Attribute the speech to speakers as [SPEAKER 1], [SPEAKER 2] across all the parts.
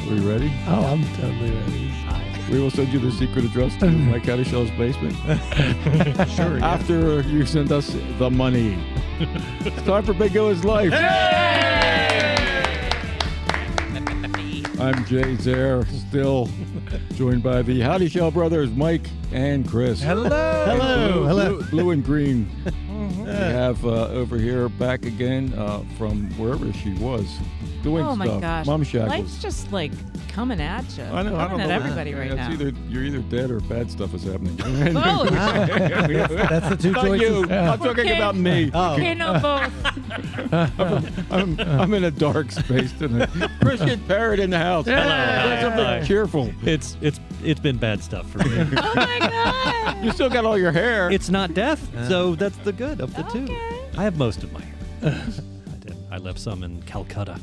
[SPEAKER 1] We ready?
[SPEAKER 2] Oh, I'm totally ready.
[SPEAKER 1] We will send you the secret address to Mike Caddishell's basement.
[SPEAKER 3] Sure. Yeah.
[SPEAKER 1] After you send us the money. It's time for Bingo is Life. I'm Jay Zare, still joined by the Caddishell brothers, Mike and Chris.
[SPEAKER 2] Hello.
[SPEAKER 3] Hello.
[SPEAKER 1] Blue and green. We have over here back again from wherever she was doing
[SPEAKER 4] Oh
[SPEAKER 1] stuff.
[SPEAKER 4] my gosh.
[SPEAKER 1] Mom Shackles.
[SPEAKER 4] Life's just like coming at you.
[SPEAKER 1] I know.
[SPEAKER 4] Coming at everybody
[SPEAKER 1] Yeah,
[SPEAKER 4] right
[SPEAKER 1] it's
[SPEAKER 4] now.
[SPEAKER 1] You're either dead or bad stuff is happening.
[SPEAKER 4] Both.
[SPEAKER 3] That's the two
[SPEAKER 1] Not
[SPEAKER 3] choices.
[SPEAKER 1] you. I'm talking
[SPEAKER 4] Okay.
[SPEAKER 1] about me.
[SPEAKER 3] Oh.
[SPEAKER 4] Okay, no, both.
[SPEAKER 1] I'm in a dark space tonight. Christian Parrott in the house. Hello. Something cheerful.
[SPEAKER 5] It's been bad stuff for me.
[SPEAKER 4] Oh my God.
[SPEAKER 1] You still got all your hair.
[SPEAKER 5] It's not death, so that's the good of the two.
[SPEAKER 4] Okay.
[SPEAKER 5] I have most of my hair. I left some in Calcutta.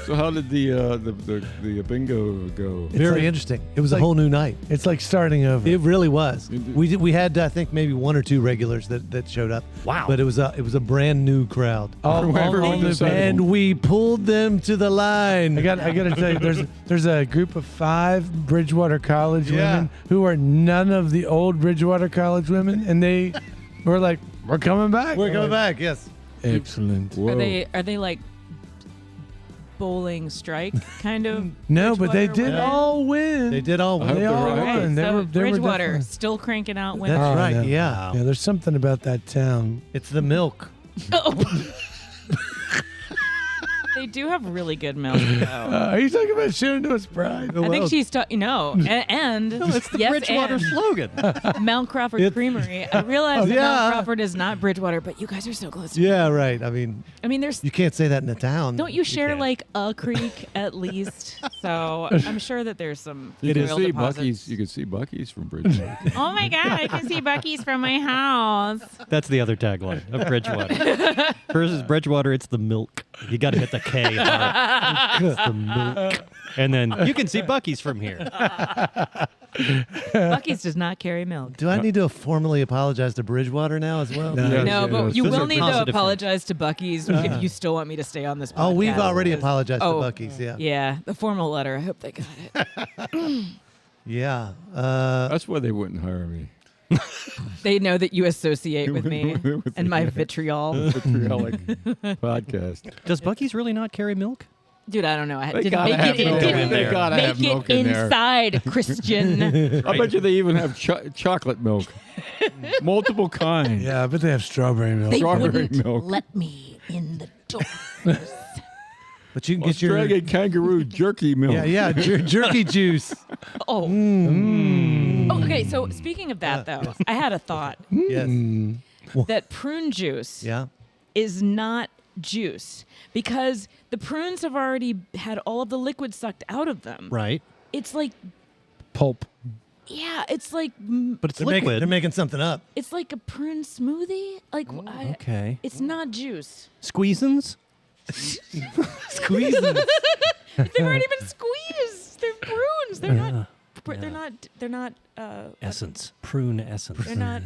[SPEAKER 1] So how did the bingo go?
[SPEAKER 3] Very interesting. It was a whole new night.
[SPEAKER 2] It's like starting over.
[SPEAKER 3] It really was.
[SPEAKER 1] You did-
[SPEAKER 3] We had I think maybe one or two regulars that showed up.
[SPEAKER 5] Wow.
[SPEAKER 3] But it was a brand new crowd.
[SPEAKER 1] Everyone decided-
[SPEAKER 3] And we pulled them to the line.
[SPEAKER 2] I got to tell you, there's a group of 5 Bridgewater College
[SPEAKER 3] Yeah.
[SPEAKER 2] women who are none of the old Bridgewater College women, and they were like, "We're coming back.
[SPEAKER 3] We're coming
[SPEAKER 2] like,
[SPEAKER 3] back. Yes.
[SPEAKER 2] Excellent.
[SPEAKER 1] Whoa.
[SPEAKER 4] Are they like bowling strike kind of?
[SPEAKER 2] No, but they
[SPEAKER 4] Bridgewater
[SPEAKER 2] did
[SPEAKER 4] women?
[SPEAKER 2] all win.
[SPEAKER 3] They did all.
[SPEAKER 1] I hope
[SPEAKER 2] They
[SPEAKER 1] they're
[SPEAKER 2] all
[SPEAKER 1] right.
[SPEAKER 2] won. They
[SPEAKER 4] so
[SPEAKER 2] were
[SPEAKER 4] Bridgewater
[SPEAKER 2] definitely-
[SPEAKER 4] still cranking out women.
[SPEAKER 3] That's
[SPEAKER 2] Oh,
[SPEAKER 3] right.
[SPEAKER 2] no.
[SPEAKER 3] Yeah.
[SPEAKER 2] Yeah, there's something about that town.
[SPEAKER 3] It's the milk.
[SPEAKER 4] They do have really good milk, though.
[SPEAKER 2] Are you talking about Shenandoah's Pride?
[SPEAKER 4] I think she's and
[SPEAKER 5] It's the
[SPEAKER 4] yes,
[SPEAKER 5] Bridgewater
[SPEAKER 4] and
[SPEAKER 5] slogan.
[SPEAKER 4] Mount Crawford Creamery. I realize that
[SPEAKER 3] yeah.
[SPEAKER 4] Mount Crawford is not Bridgewater, but you guys are so close.
[SPEAKER 3] Yeah. Right. I mean,
[SPEAKER 4] There's.
[SPEAKER 3] you can't say that in a town.
[SPEAKER 4] Don't you share
[SPEAKER 5] can't.
[SPEAKER 4] like a creek at least? So I'm sure that there's some
[SPEAKER 1] You can
[SPEAKER 4] oil
[SPEAKER 1] see
[SPEAKER 4] deposits.
[SPEAKER 1] Bucky's. You can see Bucky's from Bridgewater.
[SPEAKER 4] Oh my God, I can see Bucky's from my house.
[SPEAKER 5] That's the other tagline of Bridgewater. Versus Bridgewater, it's the milk. You got to hit the K hard. It's the milk. And then you can see Bucky's from here.
[SPEAKER 4] Bucky's does not carry milk.
[SPEAKER 3] Do I need to formally apologize to Bridgewater now as well?
[SPEAKER 2] No.
[SPEAKER 1] Yes,
[SPEAKER 4] No,
[SPEAKER 1] yes.
[SPEAKER 4] but you
[SPEAKER 5] Those
[SPEAKER 4] will
[SPEAKER 5] are
[SPEAKER 4] need to
[SPEAKER 5] positive
[SPEAKER 4] apologize to Bucky's if you still want me to stay on this podcast.
[SPEAKER 3] Oh, we've already
[SPEAKER 4] because-
[SPEAKER 3] apologized to
[SPEAKER 4] Oh,
[SPEAKER 3] Bucky's. Yeah.
[SPEAKER 4] Yeah, the formal letter. I hope they got it.
[SPEAKER 3] Yeah.
[SPEAKER 1] That's why they wouldn't hire me.
[SPEAKER 4] They know that you associate with me
[SPEAKER 1] With
[SPEAKER 4] and
[SPEAKER 1] the-
[SPEAKER 4] my vitriol.
[SPEAKER 1] Vitriolic podcast.
[SPEAKER 5] Does Bucky's really not carry milk?
[SPEAKER 4] Dude, I don't know. I
[SPEAKER 1] They
[SPEAKER 4] didn't
[SPEAKER 1] gotta
[SPEAKER 4] make
[SPEAKER 1] have
[SPEAKER 4] it,
[SPEAKER 1] milk
[SPEAKER 4] didn't
[SPEAKER 1] in there. They gotta have
[SPEAKER 4] make
[SPEAKER 1] milk
[SPEAKER 4] it
[SPEAKER 1] in there.
[SPEAKER 4] inside, Christian.
[SPEAKER 1] I bet you they even have chocolate milk. Multiple kinds.
[SPEAKER 2] Yeah, but they have strawberry milk.
[SPEAKER 4] They
[SPEAKER 1] Strawberry
[SPEAKER 4] wouldn't
[SPEAKER 1] milk.
[SPEAKER 4] let me in the door.
[SPEAKER 3] But you can get your
[SPEAKER 1] Australian kangaroo jerky milk.
[SPEAKER 3] jerky juice.
[SPEAKER 4] Oh. Oh, okay, so speaking of that, though, I had a thought
[SPEAKER 3] Yes.
[SPEAKER 4] that prune juice
[SPEAKER 3] Yeah.
[SPEAKER 4] is not juice because the prunes have already had all of the liquid sucked out of them.
[SPEAKER 5] Right.
[SPEAKER 4] It's like,
[SPEAKER 2] Pulp.
[SPEAKER 4] yeah, it's like
[SPEAKER 5] But it's
[SPEAKER 3] They're
[SPEAKER 5] liquid.
[SPEAKER 3] they're making something up.
[SPEAKER 4] it's like a prune smoothie. Like,
[SPEAKER 5] Okay.
[SPEAKER 4] it's not juice.
[SPEAKER 5] Squeezins?
[SPEAKER 3] Squeezing.
[SPEAKER 4] They've already been squeezed. They're prunes. They're not. They're not.
[SPEAKER 5] Essence. Prune essence.
[SPEAKER 4] They're not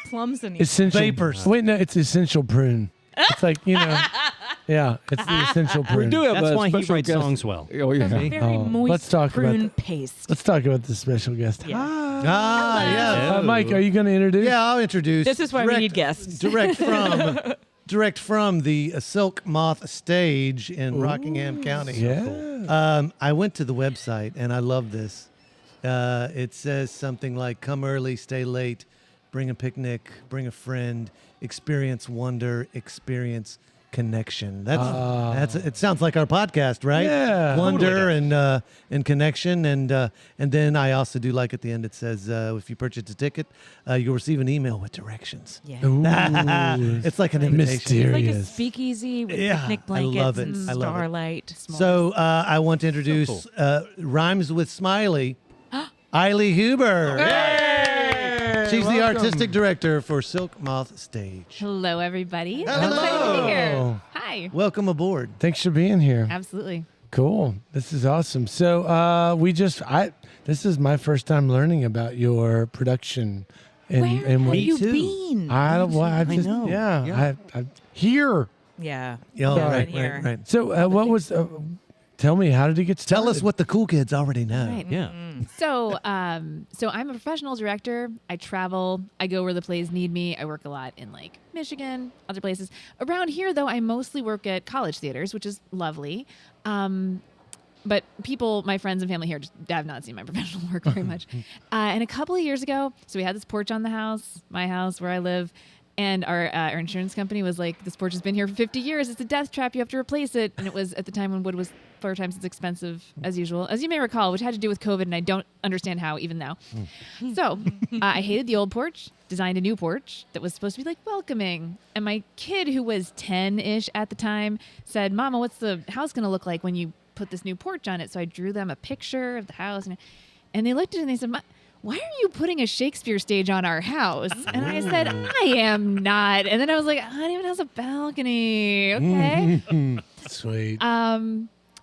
[SPEAKER 4] plums anymore.
[SPEAKER 2] Essential.
[SPEAKER 3] Vapors.
[SPEAKER 2] Wait, no, it's essential prune. It's like, yeah, it's the essential
[SPEAKER 1] We
[SPEAKER 2] prune.
[SPEAKER 1] do have
[SPEAKER 5] That's
[SPEAKER 1] a
[SPEAKER 5] why he
[SPEAKER 1] special
[SPEAKER 5] writes
[SPEAKER 1] guest.
[SPEAKER 5] songs well.
[SPEAKER 1] Oh, yeah.
[SPEAKER 4] Very
[SPEAKER 2] Oh,
[SPEAKER 4] moist
[SPEAKER 2] let's talk about
[SPEAKER 4] prune
[SPEAKER 2] that.
[SPEAKER 4] paste.
[SPEAKER 2] Let's talk about the special guest.
[SPEAKER 4] Yeah.
[SPEAKER 3] Yeah.
[SPEAKER 2] Mike, are you going to introduce?
[SPEAKER 3] Yeah, I'll introduce.
[SPEAKER 4] This is why we need guests.
[SPEAKER 3] Direct from the Silk Moth Stage in Rockingham County.
[SPEAKER 2] Yeah.
[SPEAKER 3] I went to the website and I love this. It says something like, "Come early, stay late, bring a picnic, bring a friend, experience wonder, experience connection." That's it. Sounds like our podcast, right?
[SPEAKER 2] Yeah.
[SPEAKER 3] Wonder and connection, and then I also do like at the end it says if you purchase a ticket, you'll receive an email with directions.
[SPEAKER 4] Yeah.
[SPEAKER 2] Ooh.
[SPEAKER 3] It's like an invitation.
[SPEAKER 2] Mysterious.
[SPEAKER 4] Like a
[SPEAKER 2] Serious.
[SPEAKER 4] speakeasy with
[SPEAKER 3] Yeah,
[SPEAKER 4] picnic
[SPEAKER 3] I
[SPEAKER 4] blankets
[SPEAKER 3] love it.
[SPEAKER 4] and
[SPEAKER 3] I love it.
[SPEAKER 4] starlight. Small
[SPEAKER 3] So I want to introduce Rhymes with Smiley, Aili Huber. She's the artistic director for Silk Moth Stage.
[SPEAKER 6] Hello, everybody.
[SPEAKER 3] Hello.
[SPEAKER 6] I'm excited to be here. Hi.
[SPEAKER 3] Welcome aboard.
[SPEAKER 2] Thanks for being here.
[SPEAKER 6] Absolutely.
[SPEAKER 2] Cool. This is awesome. So this is my first time learning about your production.
[SPEAKER 4] Where have you
[SPEAKER 5] too.
[SPEAKER 4] been?
[SPEAKER 2] I
[SPEAKER 5] I
[SPEAKER 2] just,
[SPEAKER 5] know.
[SPEAKER 2] yeah. I here.
[SPEAKER 4] Yeah.
[SPEAKER 3] Yeah,
[SPEAKER 4] Yeah,
[SPEAKER 3] right,
[SPEAKER 4] here.
[SPEAKER 3] right.
[SPEAKER 2] So what was Tell me, how did he get started?
[SPEAKER 3] Tell us what the cool kids already know.
[SPEAKER 6] Right.
[SPEAKER 5] Yeah.
[SPEAKER 6] So I'm a professional director. I travel. I go where the plays need me. I work a lot in like Michigan, other places. Around here, though, I mostly work at college theaters, which is lovely. But people, my friends and family here, just have not seen my professional work very much. And a couple of years ago, so we had this porch on the house, my house where I live. And our insurance company was like, this porch has been here for 50 years. It's a death trap. You have to replace it. And it was at the time when wood was 4 times as expensive as usual, as you may recall, which had to do with COVID. And I don't understand how even now. So I hated the old porch, designed a new porch that was supposed to be like welcoming. And my kid, who was 10-ish at the time, said, Mama, what's the house going to look like when you put this new porch on it? So I drew them a picture of the house. And they looked at it and they said, why are you putting a Shakespeare stage on our house? And I said, I am not. And then I was like, it even has a balcony. Okay.
[SPEAKER 2] Sweet.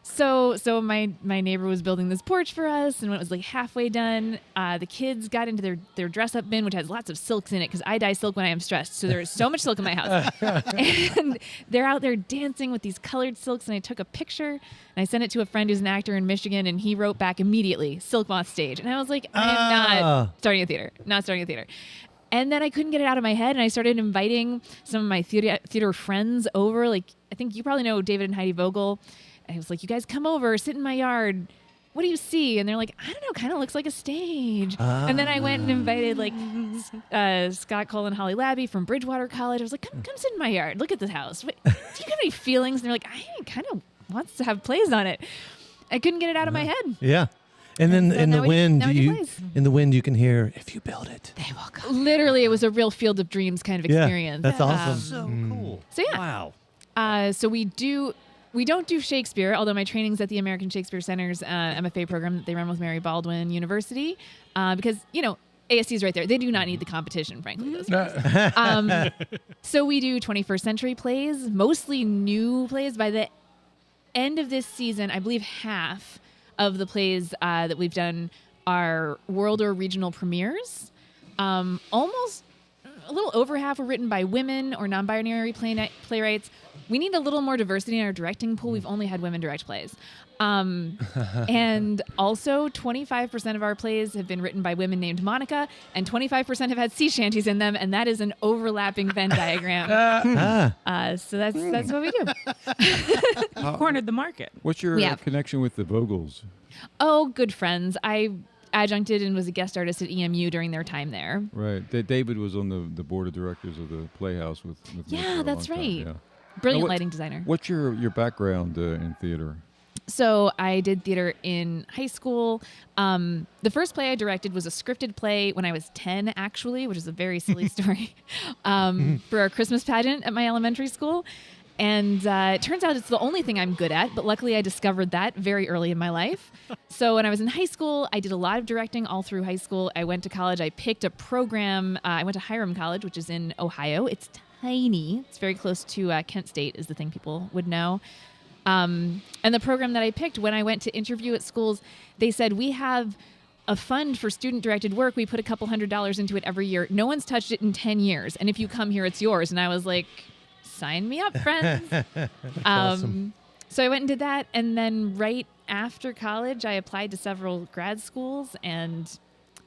[SPEAKER 6] So my neighbor was building this porch for us, and when it was like halfway done, the kids got into their dress up bin, which has lots of silks in it because I dye silk when I am stressed. So there's so much silk in my house. And they're out there dancing with these colored silks, and I took a picture and I sent it to a friend who's an actor in Michigan, and he wrote back immediately, Silk Moth Stage. And I was like, I am not starting a theater. And then I couldn't get it out of my head, and I started inviting some of my theater friends over. Like, I think you probably know David and Heidi Vogel. I was like, you guys come over, sit in my yard. What do you see? And they're like, I don't know, kind of looks like a stage. And then I went and invited like Scott Cole and Holly Labby from Bridgewater College. I was like, come sit in my yard. Look at this house. Wait, do you have any feelings? And they're like, I kind of wants to have plays on it. I couldn't get it out of my head.
[SPEAKER 3] Yeah. And then
[SPEAKER 6] so
[SPEAKER 3] in the
[SPEAKER 6] now we-
[SPEAKER 3] wind,
[SPEAKER 6] now we do plays.
[SPEAKER 3] in the wind, you can hear, if you build it,
[SPEAKER 6] They will come. Literally, it was a real Field of Dreams kind of
[SPEAKER 3] Yeah,
[SPEAKER 6] experience.
[SPEAKER 3] that's awesome.
[SPEAKER 5] So cool.
[SPEAKER 6] So yeah.
[SPEAKER 5] Wow.
[SPEAKER 6] So we don't do Shakespeare, although my training's at the American Shakespeare Center's MFA program that they run with Mary Baldwin University, because, ASC's right there. They do not need the competition, frankly. Those guys. So we do 21st century plays, mostly new plays. By the end of this season, I believe half of the plays that we've done are world or regional premieres. Almost a little over half were written by women or non-binary playwrights. We need a little more diversity in our directing pool. We've only had women direct plays. And also 25% of our plays have been written by women named Monica, and 25% have had sea shanties in them, and that is an overlapping Venn diagram. So that's what we do.
[SPEAKER 4] Cornered the market.
[SPEAKER 1] What's your
[SPEAKER 6] We have.
[SPEAKER 1] connection with the Vogels?
[SPEAKER 6] Oh, good friends. I adjuncted and was a guest artist at EMU during their time there.
[SPEAKER 1] Right. David was on the board of directors of the Playhouse with me
[SPEAKER 6] Yeah,
[SPEAKER 1] for a
[SPEAKER 6] that's
[SPEAKER 1] long time,
[SPEAKER 6] right.
[SPEAKER 1] Yeah.
[SPEAKER 6] Brilliant
[SPEAKER 1] what-
[SPEAKER 6] lighting designer.
[SPEAKER 1] What's your background in theater?
[SPEAKER 6] So I did theater in high school. The first play I directed was a scripted play when I was 10, actually, which is a very silly story, for our Christmas pageant at my elementary school. And it turns out it's the only thing I'm good at, but luckily I discovered that very early in my life. So when I was in high school, I did a lot of directing all through high school. I went to college. I picked a program. I went to Hiram College, which is in Ohio. It's tiny. It's very close to Kent State is the thing people would know. And the program that I picked, when I went to interview at schools, they said, we have a fund for student-directed work. We put a couple $100s into it every year. No one's touched it in 10 years. And if you come here, it's yours. And I was like, sign me up, friends.
[SPEAKER 3] awesome.
[SPEAKER 6] So I went and did that. And then right after college, I applied to several grad schools. And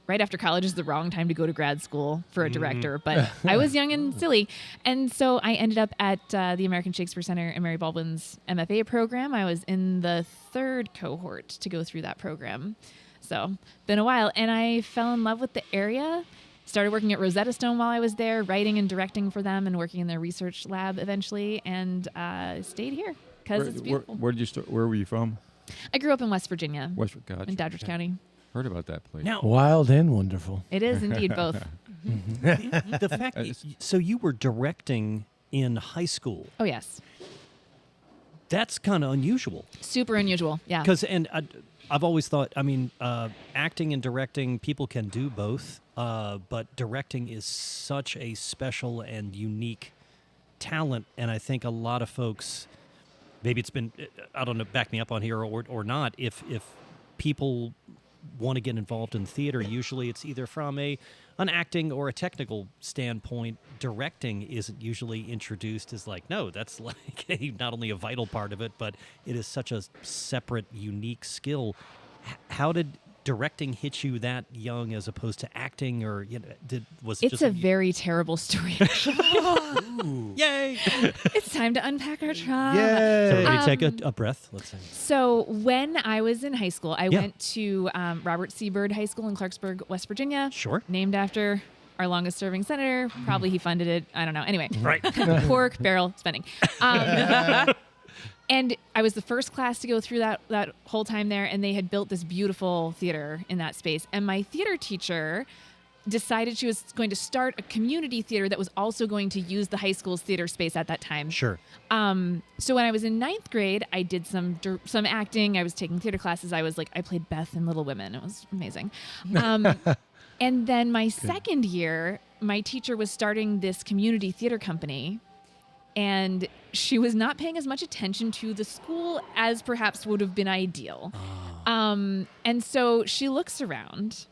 [SPEAKER 6] right after college is the wrong time to go to grad school for a director. But I was young and silly. And so I ended up at the American Shakespeare Center and Mary Baldwin's MFA program. I was in the 3rd cohort to go through that program. So been a while. And I fell in love with the area. Started working at Rosetta Stone while I was there, writing and directing for them and working in their research lab eventually, and stayed here because it's beautiful.
[SPEAKER 1] Where did you start? Where were you from?
[SPEAKER 6] I grew up in West Virginia,
[SPEAKER 1] Gotcha.
[SPEAKER 6] in Doddridge County.
[SPEAKER 1] Heard about that place.
[SPEAKER 5] Now,
[SPEAKER 2] Wild and wonderful.
[SPEAKER 6] It is indeed both.
[SPEAKER 5] the fact so you were directing in high school.
[SPEAKER 6] Oh, yes.
[SPEAKER 5] That's kind of unusual.
[SPEAKER 6] Super unusual. Yeah.
[SPEAKER 5] Because, I've always thought, acting and directing, people can do both, but directing is such a special and unique talent, and I think a lot of folks, maybe it's been, I don't know, back me up on here or not, if people want to get involved in theater, usually it's either from an acting or a technical standpoint. Directing isn't usually introduced as like, no, that's like not only a vital part of it, but it is such a separate, unique skill. How did directing hit you that young as opposed to acting, or was it
[SPEAKER 6] It's
[SPEAKER 5] just
[SPEAKER 6] a very terrible story.
[SPEAKER 5] yay?
[SPEAKER 6] It's time to unpack our trunk.
[SPEAKER 3] Yay.
[SPEAKER 5] So everybody take a breath. Let's say.
[SPEAKER 6] So when I was in high school, I
[SPEAKER 5] Yeah.
[SPEAKER 6] went to Robert C. Byrd High School in Clarksburg, West Virginia.
[SPEAKER 5] Sure.
[SPEAKER 6] Named after our longest serving senator. Probably he funded it. I don't know. Anyway.
[SPEAKER 5] Right.
[SPEAKER 6] Pork barrel spending. And I was the first class to go through that whole time there, and they had built this beautiful theater in that space. And my theater teacher decided she was going to start a community theater that was also going to use the high school's theater space at that time.
[SPEAKER 5] Sure.
[SPEAKER 6] So when I was in 9th grade, I did some acting. I was taking theater classes. I played Beth in Little Women. It was amazing. And then my second year, my teacher was starting this community theater company, and she was not paying as much attention to the school as perhaps would have been ideal. And so she looks around,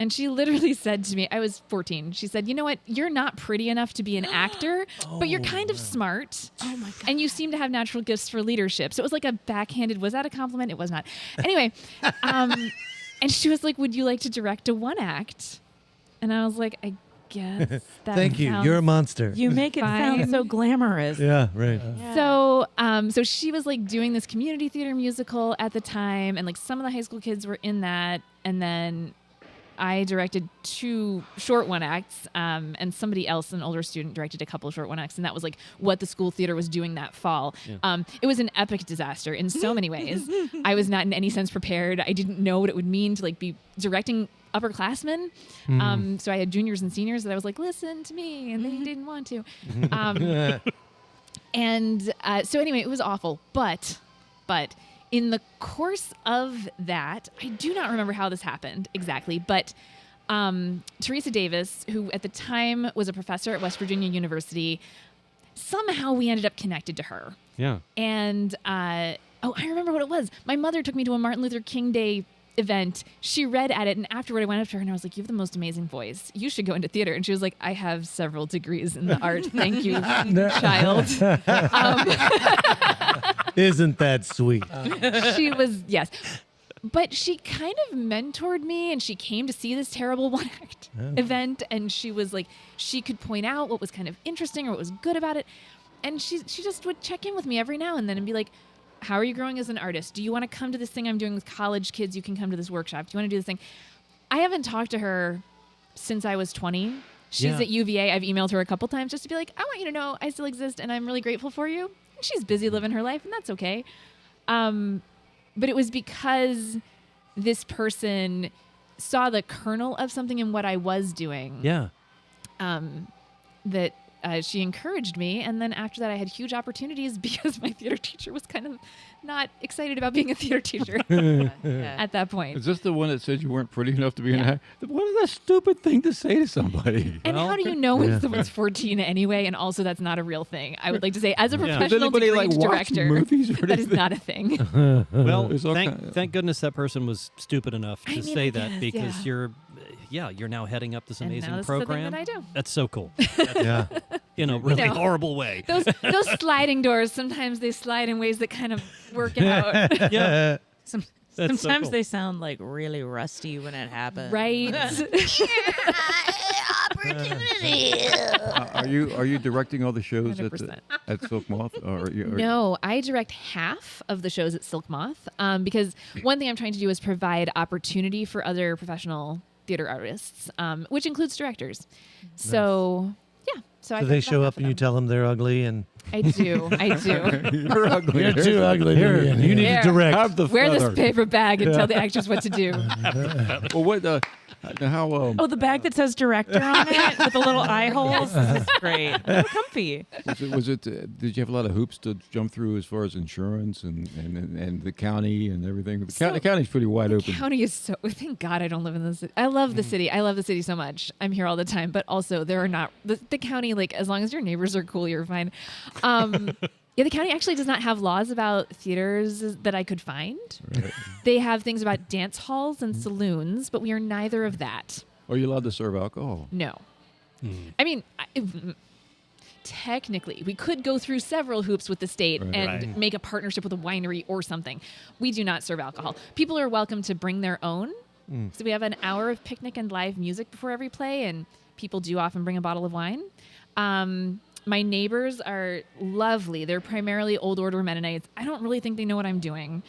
[SPEAKER 6] and she literally said to me, I was 14, she said, you know what, you're not pretty enough to be an actor, but you're kind of smart. Oh my God. And you seem to have natural gifts for leadership. So it was like a backhanded, was that a compliment? It was not. Anyway, and she was like, would you like to direct a one act? And I was like, I guess that
[SPEAKER 3] Thank you.
[SPEAKER 6] sounds
[SPEAKER 3] You're a monster.
[SPEAKER 4] You make it sound
[SPEAKER 6] Fine.
[SPEAKER 4] so glamorous.
[SPEAKER 3] Yeah, right.
[SPEAKER 6] So, so she was like doing this community theater musical at the time, and like some of the high school kids were in that, and then I directed 2 short one acts, and somebody else, an older student, directed a couple of short one acts, and that was like what the school theater was doing that fall.
[SPEAKER 5] Yeah.
[SPEAKER 6] It was an epic disaster in so many ways. I was not in any sense prepared. I didn't know what it would mean to like be directing upperclassmen. So I had juniors and seniors that I was like, listen to me, and they didn't want to. And so anyway, it was awful. But in the course of that, I do not remember how this happened exactly, but Teresa Davis, who at the time was a professor at West Virginia University, somehow we ended up connected to her.
[SPEAKER 5] Yeah.
[SPEAKER 6] And I remember what it was. My mother took me to a Martin Luther King Day event. She read at it, and afterward I went up to her and I was like, you have the most amazing voice. You should go into theater. And she was like, I have several degrees in the art. Thank you, child.
[SPEAKER 3] Isn't that sweet?
[SPEAKER 6] She was, yes. But she kind of mentored me, and she came to see this terrible one act event, and she was like, she could point out what was kind of interesting or what was good about it. And she just would check in with me every now and then and be like, how are you growing as an artist? Do you want to come to this thing I'm doing with college kids? You can come to this workshop. Do you want to do this thing? I haven't talked to her since I was 20. She's at UVA. I've emailed her a couple times just to be like, I want you to know I still exist and I'm really grateful for you. And she's busy living her life, and that's okay. But it was because this person saw the kernel of something in what I was doing.
[SPEAKER 5] Yeah.
[SPEAKER 6] That she encouraged me, and then after that I had huge opportunities because my theater teacher was kind of not excited about being a theater teacher at that point.
[SPEAKER 1] Is this the one that said you weren't pretty enough to be an actor? What is that stupid thing to say to somebody?
[SPEAKER 6] And how do you know when someone's 14 anyway? And also, that's not a real thing. I would like to say, as a
[SPEAKER 1] Does
[SPEAKER 6] professional
[SPEAKER 1] anybody
[SPEAKER 6] degreed
[SPEAKER 1] watch
[SPEAKER 6] director,
[SPEAKER 1] movies or
[SPEAKER 6] that is
[SPEAKER 1] anything?
[SPEAKER 6] not a thing.
[SPEAKER 5] Well,
[SPEAKER 1] There's all kind-
[SPEAKER 5] thank goodness that person was stupid enough to
[SPEAKER 6] I mean,
[SPEAKER 5] say
[SPEAKER 6] I
[SPEAKER 5] that,
[SPEAKER 6] guess,
[SPEAKER 5] because you're now heading up this
[SPEAKER 6] And
[SPEAKER 5] amazing
[SPEAKER 6] now this is the thing
[SPEAKER 5] program.
[SPEAKER 6] that I do.
[SPEAKER 5] That's so cool.
[SPEAKER 3] Yeah.
[SPEAKER 5] In a really
[SPEAKER 6] know.
[SPEAKER 5] horrible way.
[SPEAKER 6] Those sliding doors, sometimes they slide in ways that kind of work out.
[SPEAKER 5] Yeah.
[SPEAKER 4] Some,
[SPEAKER 5] That's so
[SPEAKER 4] sometimes
[SPEAKER 5] cool.
[SPEAKER 4] they sound like really rusty when it happens.
[SPEAKER 6] Right?
[SPEAKER 1] Are you directing all the shows
[SPEAKER 6] 100%.
[SPEAKER 1] at Silk Moth? Or
[SPEAKER 6] No, I direct half of the shows at Silk Moth because one thing I'm trying to do is provide opportunity for other professional theater artists, which includes directors. So, yeah. So
[SPEAKER 3] So they show up and you tell them they're ugly and
[SPEAKER 6] I do.
[SPEAKER 1] You're ugly.
[SPEAKER 2] You're too ugly to be in
[SPEAKER 3] you
[SPEAKER 2] here.
[SPEAKER 3] need
[SPEAKER 6] There.
[SPEAKER 3] to direct.
[SPEAKER 1] Have the
[SPEAKER 6] Wear this
[SPEAKER 1] feather.
[SPEAKER 6] paper bag and tell the actors what to do.
[SPEAKER 1] Well, what? How?
[SPEAKER 4] Oh, the bag that says director on it with the little eye holes. This is great. So comfy.
[SPEAKER 1] Was it? Did you have a lot of hoops to jump through as far as insurance and the county and everything? The county's pretty wide open.
[SPEAKER 6] County is so. Thank God I don't live in the city. I love the city. I love the city so much. I'm here all the time. But also, there are not the county. Like, as long as your neighbors are cool, you're fine. Yeah, the county actually does not have laws about theaters that I could find.
[SPEAKER 1] Right.
[SPEAKER 6] They have things about dance halls and saloons, but we are neither of that.
[SPEAKER 1] Are you allowed to serve alcohol?
[SPEAKER 6] No. I mean, technically, we could go through several hoops with the state
[SPEAKER 1] Right.
[SPEAKER 6] and
[SPEAKER 5] Right.
[SPEAKER 6] make a partnership with a winery or something. We do not serve alcohol. People are welcome to bring their own. So we have an hour of picnic and live music before every play, and people do often bring a bottle of wine. My neighbors are lovely. They're primarily old order Mennonites. I don't really think they know what I'm doing,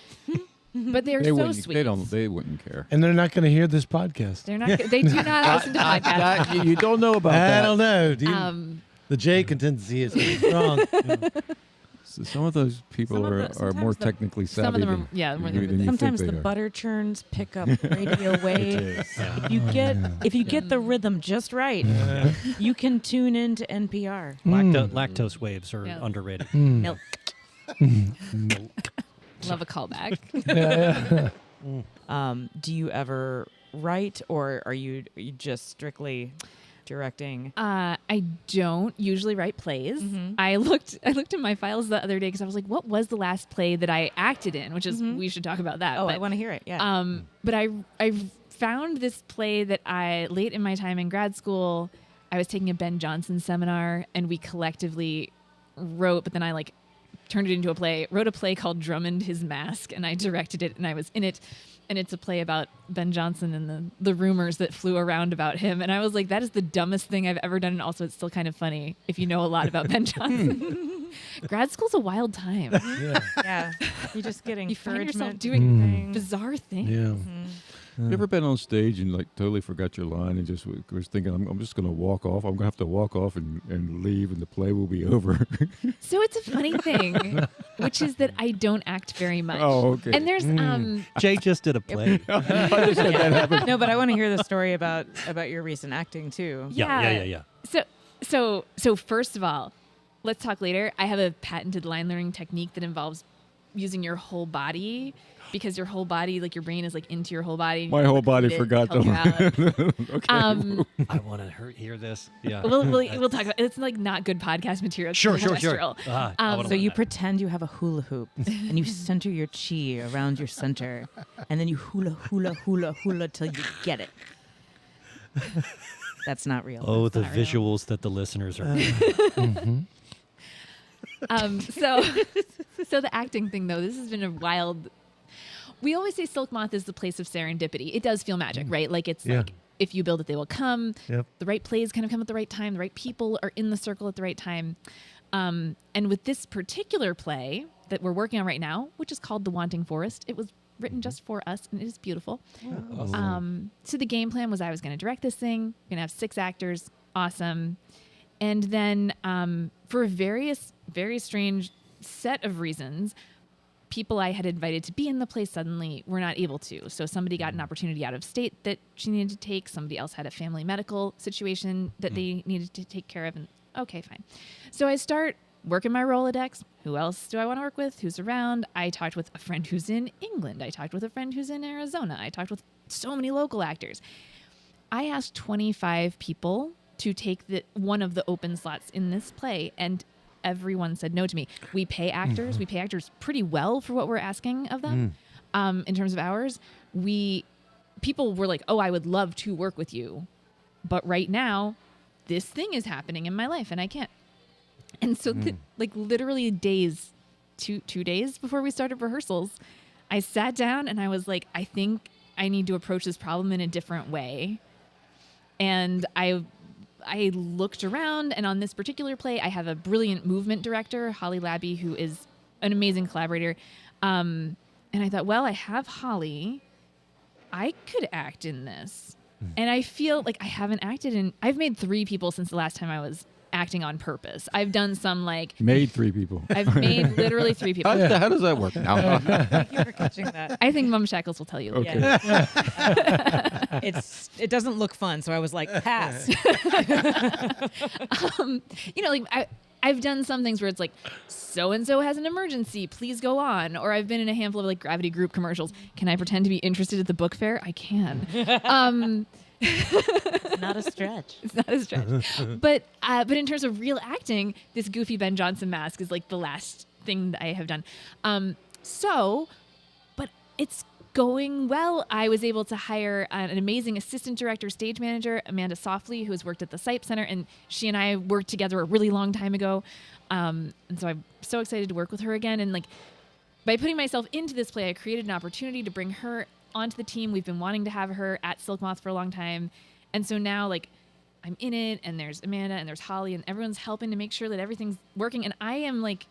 [SPEAKER 6] but they're so
[SPEAKER 1] wouldn't.
[SPEAKER 6] sweet.
[SPEAKER 1] They wouldn't care.
[SPEAKER 2] And they're not going to hear this podcast.
[SPEAKER 6] They're not. They do not listen to podcasts.
[SPEAKER 1] You don't know about that.
[SPEAKER 3] I don't know. Do you,
[SPEAKER 6] Um,
[SPEAKER 3] the J contingency is pretty strong.
[SPEAKER 1] So some of those people
[SPEAKER 4] Some of
[SPEAKER 1] are
[SPEAKER 4] sometimes
[SPEAKER 1] more
[SPEAKER 4] the-
[SPEAKER 1] technically savvy.
[SPEAKER 6] some of them are,
[SPEAKER 1] than,
[SPEAKER 6] yeah. more
[SPEAKER 1] than
[SPEAKER 6] than-
[SPEAKER 1] you
[SPEAKER 4] Sometimes
[SPEAKER 1] think
[SPEAKER 4] the
[SPEAKER 1] they are.
[SPEAKER 4] butter churns pick up radio waves. If you get the rhythm just right, you can tune into NPR.
[SPEAKER 5] Lactose waves are
[SPEAKER 6] Yeah.
[SPEAKER 5] underrated.
[SPEAKER 4] Milk.
[SPEAKER 6] Love a callback.
[SPEAKER 4] Do you ever write, or are you just strictly directing?
[SPEAKER 6] I don't usually write plays.
[SPEAKER 4] Mm-hmm.
[SPEAKER 6] I looked in my files the other day because I was like, what was the last play that I acted in? Which is we should talk about that.
[SPEAKER 4] Oh,
[SPEAKER 6] but,
[SPEAKER 4] I want to hear it. Yeah.
[SPEAKER 6] but I found this play that I late in my time in grad school. I was taking a Ben Jonson seminar, and we collectively wrote. But then I turned it into a play. Wrote a play called Drummond His Mask, and I directed it, and I was in it. And it's a play about Ben Jonson and the rumors that flew around about him. And I was like, that is the dumbest thing I've ever done. And also, it's still kind of funny if you know a lot about Ben Jonson. Grad school's a wild time.
[SPEAKER 4] Yeah. You just get
[SPEAKER 6] You find yourself
[SPEAKER 4] encouragement.
[SPEAKER 6] doing bizarre things.
[SPEAKER 2] Yeah.
[SPEAKER 1] You ever been on stage and totally forgot your line and just was thinking, I'm just going to walk off. I'm going to have to walk off and leave, and the play will be over.
[SPEAKER 6] So it's a funny thing, which is that I don't act very much.
[SPEAKER 1] Oh, okay.
[SPEAKER 6] And there's
[SPEAKER 5] Jay just did a play.
[SPEAKER 4] No, but I want to hear the story about your recent acting too.
[SPEAKER 5] Yeah.
[SPEAKER 6] So first of all, let's talk later. I have a patented line learning technique that involves using your whole body, because your whole body, your brain is into your whole body.
[SPEAKER 1] My whole body
[SPEAKER 6] It
[SPEAKER 1] forgot
[SPEAKER 6] helps
[SPEAKER 1] to.
[SPEAKER 6] you out.
[SPEAKER 1] Okay.
[SPEAKER 5] I want to hear this. Yeah.
[SPEAKER 6] We'll talk about it's not good podcast material. It's
[SPEAKER 5] Sure.
[SPEAKER 6] gestural.
[SPEAKER 5] I wanna
[SPEAKER 4] So
[SPEAKER 5] learn
[SPEAKER 4] you
[SPEAKER 5] that.
[SPEAKER 4] pretend you have a hula hoop and you center your chi around your center, and then you hula till you get it. That's not real.
[SPEAKER 5] Oh, the
[SPEAKER 6] That's not real.
[SPEAKER 5] visuals that the listeners are.
[SPEAKER 6] So the acting thing, though, this has been a wild. We always say Silk Moth is the place of serendipity. It does feel magic, right? It's
[SPEAKER 3] Yeah.
[SPEAKER 6] if you build it, they will come.
[SPEAKER 3] Yep.
[SPEAKER 6] The right plays kind of come at the right time. The right people are in the circle at the right time. And with this particular play that we're working on right now, which is called The Wanting Forest, it was written just for us, and it is beautiful. So the game plan was I was going to direct this thing. We're going to have 6 actors. Awesome. And then for various, very strange set of reasons, people I had invited to be in the play suddenly were not able to. So somebody got an opportunity out of state that she needed to take. Somebody else had a family medical situation that they needed to take care of. And okay, fine. So I start working my Rolodex. Who else do I want to work with? Who's around? I talked with a friend who's in England. I talked with a friend who's in Arizona. I talked with so many local actors. I asked 25 people to take one of the open slots in this play, and everyone said no to me. We pay actors. We pay actors pretty well for what we're asking of them in terms of hours. People were like, oh, I would love to work with you, but right now, this thing is happening in my life, and I can't. And so, literally days, two days before we started rehearsals, I sat down and I was like, I think I need to approach this problem in a different way. And I looked around, and on this particular play, I have a brilliant movement director, Holly Labby, who is an amazing collaborator. And I thought, well, I have Holly. I could act in this. And I feel like I haven't acted in... I've made 3 people since the last time I was acting on purpose. I've done some
[SPEAKER 1] Made 3 people.
[SPEAKER 6] I've made literally 3 people.
[SPEAKER 1] How does that work now?
[SPEAKER 4] Thank you for catching that.
[SPEAKER 6] I think Mum Shackles will tell you.
[SPEAKER 1] Okay.
[SPEAKER 4] Yeah. It doesn't look fun, so I was like, pass.
[SPEAKER 6] I've done some things where it's like, so-and-so has an emergency, please go on. Or I've been in a handful of Gravity Group commercials. Can I pretend to be interested at the book fair? I can.
[SPEAKER 4] It's not a stretch.
[SPEAKER 6] It's not a stretch. But in terms of real acting, this goofy Ben Jonson mask is the last thing that I have done. But it's going well. I was able to hire an amazing assistant director, stage manager, Amanda Softly, who has worked at the Sipe Center, and she and I worked together a really long time ago. And so I'm so excited to work with her again. And like, by putting myself into this play, I created an opportunity to bring her onto the team. We've been wanting to have her at Silk Moth for a long time. And so now, like, I'm in it, and there's Amanda, and there's Holly, and everyone's helping to make sure that everything's working. And I am, like,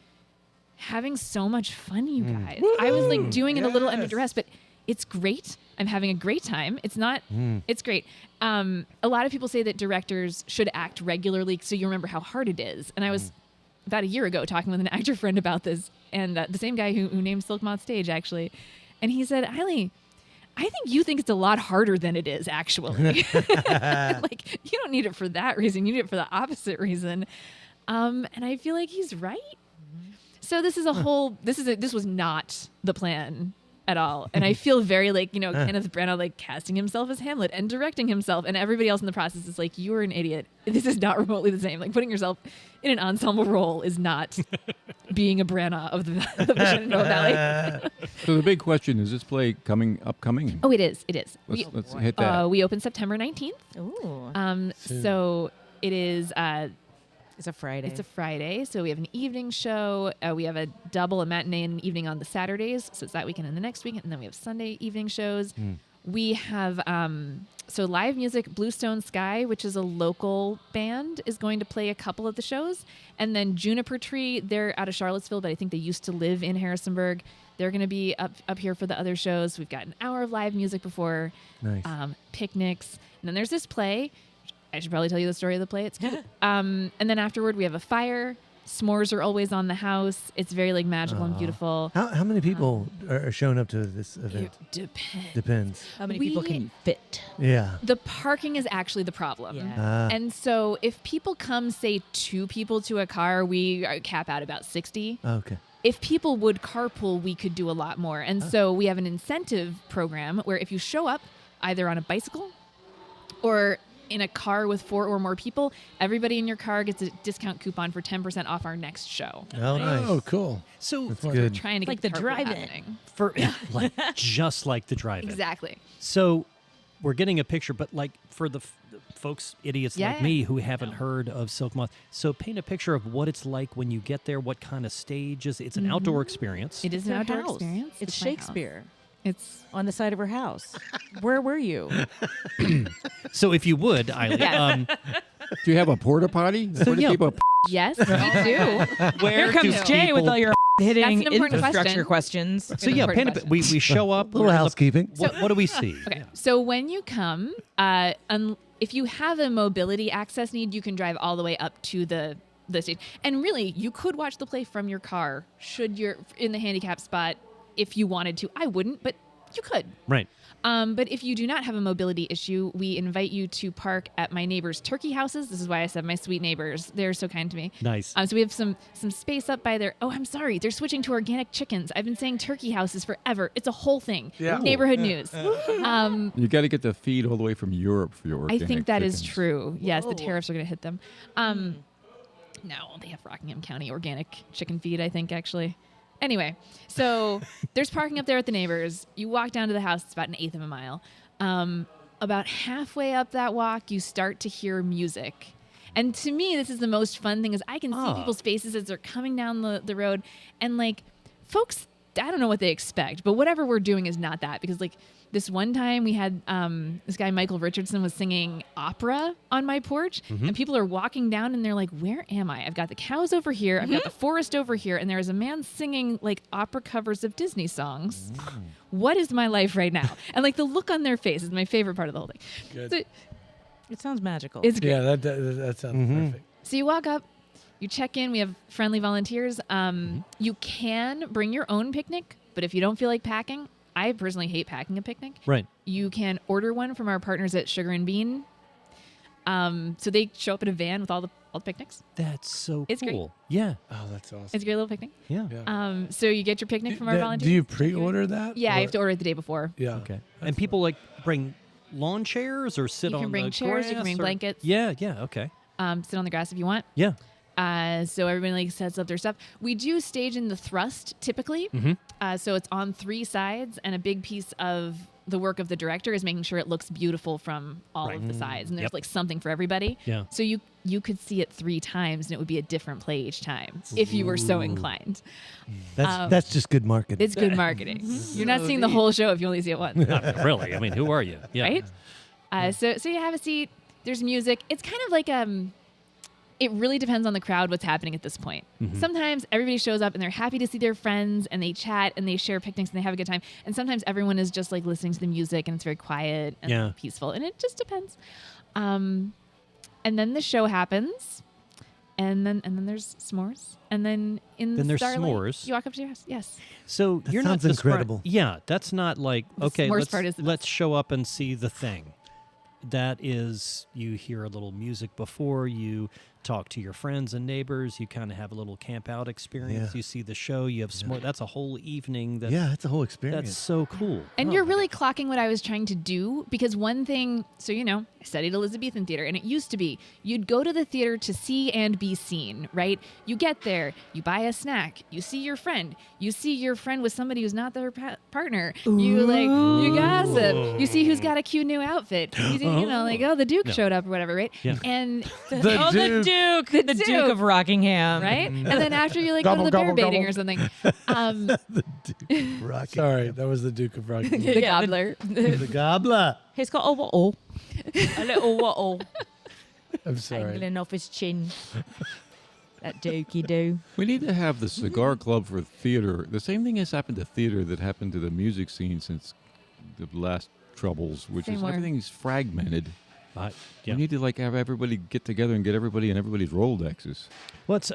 [SPEAKER 6] having so much fun, you guys. I was, like, doing it a little under duress, but it's great. I'm having a great time. It's not, it's great. A lot of people say that directors should act regularly so you remember how hard it is. And I was about a year ago talking with an actor friend about this, and the same guy who named Silk Moth Stage, actually. And he said, Aili, I think you think it's a lot harder than it is, actually. Like, you don't need it for that reason. You need it for the opposite reason. And I feel like he's right. So this is a whole, this was not the plan at all. And I feel very like, Kenneth Branagh, like, casting himself as Hamlet and directing himself, and everybody else in the process is like, you are an idiot. This is not remotely the same. Like, putting yourself in an ensemble role is not being a Branagh of the Shenandoah Valley.
[SPEAKER 1] So the big question is this play upcoming?
[SPEAKER 6] Oh, it is. It is.
[SPEAKER 1] Let's hit that.
[SPEAKER 6] We open September 19th.
[SPEAKER 4] Ooh.
[SPEAKER 6] So it is.
[SPEAKER 4] It's a Friday.
[SPEAKER 6] It's a Friday, so we have an evening show. We have a matinee and an evening on the Saturdays, so it's that weekend and the next weekend, and then we have Sunday evening shows. We have so live music. Bluestone Sky, which is a local band, is going to play a couple of the shows, and then Juniper Tree. They're out of Charlottesville, but I think they used to live in Harrisonburg. They're going to be up here for the other shows. We've got an hour of live music before picnics, and then there's this play. I should probably tell you the story of the play. It's cute. And then afterward, we have a fire. S'mores are always on the house. It's very, like, magical and beautiful.
[SPEAKER 3] How many people are showing up to this event?
[SPEAKER 6] It
[SPEAKER 3] Depends.
[SPEAKER 4] How many people can fit?
[SPEAKER 3] Yeah.
[SPEAKER 6] The parking is actually the problem.
[SPEAKER 4] Yeah.
[SPEAKER 6] And so if people come, say, 2 people to a car, we cap out about 60.
[SPEAKER 3] Okay.
[SPEAKER 6] If people would carpool, we could do a lot more. And so we have an incentive program where if you show up either on a bicycle or in a car with 4 or more people, everybody in your car gets a discount coupon for 10% off our next show.
[SPEAKER 3] Oh, nice.
[SPEAKER 2] Oh, cool.
[SPEAKER 5] So
[SPEAKER 3] That's
[SPEAKER 6] We're
[SPEAKER 3] good.
[SPEAKER 6] trying to
[SPEAKER 4] Like
[SPEAKER 6] get
[SPEAKER 4] the
[SPEAKER 6] carpool
[SPEAKER 4] drive-in.
[SPEAKER 6] happening.
[SPEAKER 5] like just like the drive-in.
[SPEAKER 6] Exactly.
[SPEAKER 5] So we're getting a picture, but like for the folks, idiots
[SPEAKER 6] Yeah,
[SPEAKER 5] like
[SPEAKER 6] yeah.
[SPEAKER 5] me who haven't heard of Silk Moth, so paint a picture of what it's like when you get there, what kind of stage is it? It's an outdoor experience.
[SPEAKER 6] It is an
[SPEAKER 4] Her
[SPEAKER 6] outdoor
[SPEAKER 4] house.
[SPEAKER 6] experience.
[SPEAKER 4] It's
[SPEAKER 6] my house.
[SPEAKER 4] Shakespeare
[SPEAKER 6] It's
[SPEAKER 4] on the side of her house. Where were you?
[SPEAKER 5] So if you would, Aili,
[SPEAKER 1] Do you have a porta potty? Where do
[SPEAKER 5] yeah.
[SPEAKER 1] people
[SPEAKER 6] yes, we do.
[SPEAKER 5] where
[SPEAKER 4] Here comes
[SPEAKER 5] do
[SPEAKER 4] Jay with
[SPEAKER 5] people-
[SPEAKER 4] all your hitting
[SPEAKER 6] That's an important
[SPEAKER 4] infrastructure
[SPEAKER 6] question.
[SPEAKER 4] questions.
[SPEAKER 5] So yeah,
[SPEAKER 6] Important
[SPEAKER 5] paint a, we show up.
[SPEAKER 3] Little
[SPEAKER 5] we're in the-
[SPEAKER 3] housekeeping.
[SPEAKER 5] What do we see?
[SPEAKER 6] Okay,
[SPEAKER 5] Yeah.
[SPEAKER 6] so when you come, if you have a mobility access need, you can drive all the way up to the stage. And really, you could watch the play from your car, should you're in the handicap spot, if you wanted to. I wouldn't, but you could.
[SPEAKER 5] Right.
[SPEAKER 6] But if you do not have a mobility issue, we invite you to park at my neighbors' turkey houses. This is why I said my sweet neighbors. They're so kind to me.
[SPEAKER 5] Nice.
[SPEAKER 6] So we have some space up by there. Oh, I'm sorry. They're switching to organic chickens. I've been saying turkey houses forever. It's a whole thing.
[SPEAKER 2] Yeah.
[SPEAKER 6] Neighborhood news.
[SPEAKER 1] You got to get the feed all the way from Europe for your
[SPEAKER 6] I
[SPEAKER 1] organic
[SPEAKER 6] think that is
[SPEAKER 1] chickens.
[SPEAKER 6] true. Yes, the tariffs are going to hit them. No, they have Rockingham County organic chicken feed, I think, actually. Anyway, so there's parking up there at the neighbors. You walk down to the house. It's about an eighth of a mile. About halfway up that walk, you start to hear music. And to me, this is the most fun thing is I can see people's faces as they're coming down the road. And, like, folks, I don't know what they expect, but whatever we're doing is not that. Because, like, this one time we had this guy, Michael Richardson, was singing opera on my porch. And people are walking down and they're like, where am I? I've got the cows over here. I've got the forest over here. And there is a man singing, like, opera covers of Disney songs. What is my life right now? And, like, the look on their face is my favorite part of the whole thing.
[SPEAKER 2] Good.
[SPEAKER 6] So
[SPEAKER 4] It sounds magical.
[SPEAKER 6] it's great.
[SPEAKER 2] Yeah, that sounds perfect.
[SPEAKER 6] So you walk up, you check in. We have friendly volunteers. You can bring your own picnic, but if you don't feel like packing, I personally hate packing a picnic.
[SPEAKER 5] Right.
[SPEAKER 6] You can order one from our partners at Sugar and Bean. So they show up in a van with all the picnics.
[SPEAKER 5] That's so
[SPEAKER 6] It's great.
[SPEAKER 5] cool. Yeah.
[SPEAKER 2] Oh, that's awesome.
[SPEAKER 6] It's a great little picnic.
[SPEAKER 5] Yeah.
[SPEAKER 2] Yeah.
[SPEAKER 6] So you get your picnic from our volunteers.
[SPEAKER 2] Do you pre-order that?
[SPEAKER 6] Yeah,
[SPEAKER 2] or-
[SPEAKER 6] you have to order it the day before.
[SPEAKER 2] Yeah.
[SPEAKER 5] Okay. And people like bring lawn chairs or sit
[SPEAKER 6] You
[SPEAKER 5] on
[SPEAKER 6] can bring
[SPEAKER 5] the
[SPEAKER 6] chairs, you can
[SPEAKER 5] grass
[SPEAKER 6] bring
[SPEAKER 5] or-
[SPEAKER 6] blankets.
[SPEAKER 5] Yeah. Yeah. Okay.
[SPEAKER 6] Sit on the grass if you want.
[SPEAKER 5] Yeah.
[SPEAKER 6] So everybody like sets up their stuff. We do stage in the thrust typically. So it's on 3 sides, and a big piece of the work of the director is making sure it looks beautiful from all of the sides, and there's like something for everybody.
[SPEAKER 5] Yeah.
[SPEAKER 6] So you could see it 3 times, and it would be a different play each time if you were so inclined.
[SPEAKER 3] That's just good marketing.
[SPEAKER 6] It's good marketing. You're not seeing the whole show if you only see it once,
[SPEAKER 5] Not really. I mean, who are you? Yeah.
[SPEAKER 6] right? So you have a seat. There's music. It's kind of like it really depends on the crowd what's happening at this point. Sometimes everybody shows up and they're happy to see their friends and they chat and they share picnics and they have a good time. And sometimes everyone is just like listening to the music and it's very quiet and peaceful. And it just depends. And then the show happens. And then there's s'mores. And then
[SPEAKER 5] there's
[SPEAKER 6] starlight,
[SPEAKER 5] s'mores.
[SPEAKER 6] you walk up to your house. Yes.
[SPEAKER 5] So
[SPEAKER 3] That
[SPEAKER 5] you're not
[SPEAKER 3] sounds incredible.
[SPEAKER 5] Yeah, that's not like, okay,
[SPEAKER 6] s'mores part is the
[SPEAKER 5] let's show up and see the thing. That is, you hear a little music before, you talk to your friends and neighbors, you kind of have a little camp out experience,
[SPEAKER 3] Yeah.
[SPEAKER 5] you see the show, you have s'more. That's a whole evening.
[SPEAKER 3] It's a whole experience.
[SPEAKER 5] That's so cool.
[SPEAKER 6] And you're really clocking what I was trying to do, because one thing, so I studied Elizabethan theater, and it used to be you'd go to the theater to see and be seen, right? You get there, you buy a snack, you see your friend with somebody who's not their partner, you gossip, you see who's got a cute new outfit, you see, the Duke showed up or whatever, right?
[SPEAKER 5] Yeah.
[SPEAKER 6] And
[SPEAKER 4] The Duke of Rockingham.
[SPEAKER 6] right? And then after you go to the bear baiting or something,
[SPEAKER 3] Rocky.
[SPEAKER 2] Sorry, that was the Duke of Rockingham.
[SPEAKER 6] the gobbler.
[SPEAKER 3] The gobbler.
[SPEAKER 4] He's got a wattle. A little wattle
[SPEAKER 2] I'm sorry.
[SPEAKER 4] dangling off his chin. That dookie do.
[SPEAKER 1] We need to have the cigar club for theater. The same thing has happened to theater that happened to the music scene since the last troubles, which
[SPEAKER 6] Same
[SPEAKER 1] is
[SPEAKER 6] word.
[SPEAKER 1] everything's fragmented.
[SPEAKER 5] Yeah.
[SPEAKER 1] We need to have everybody get together and get everybody in everybody's Rolodexes.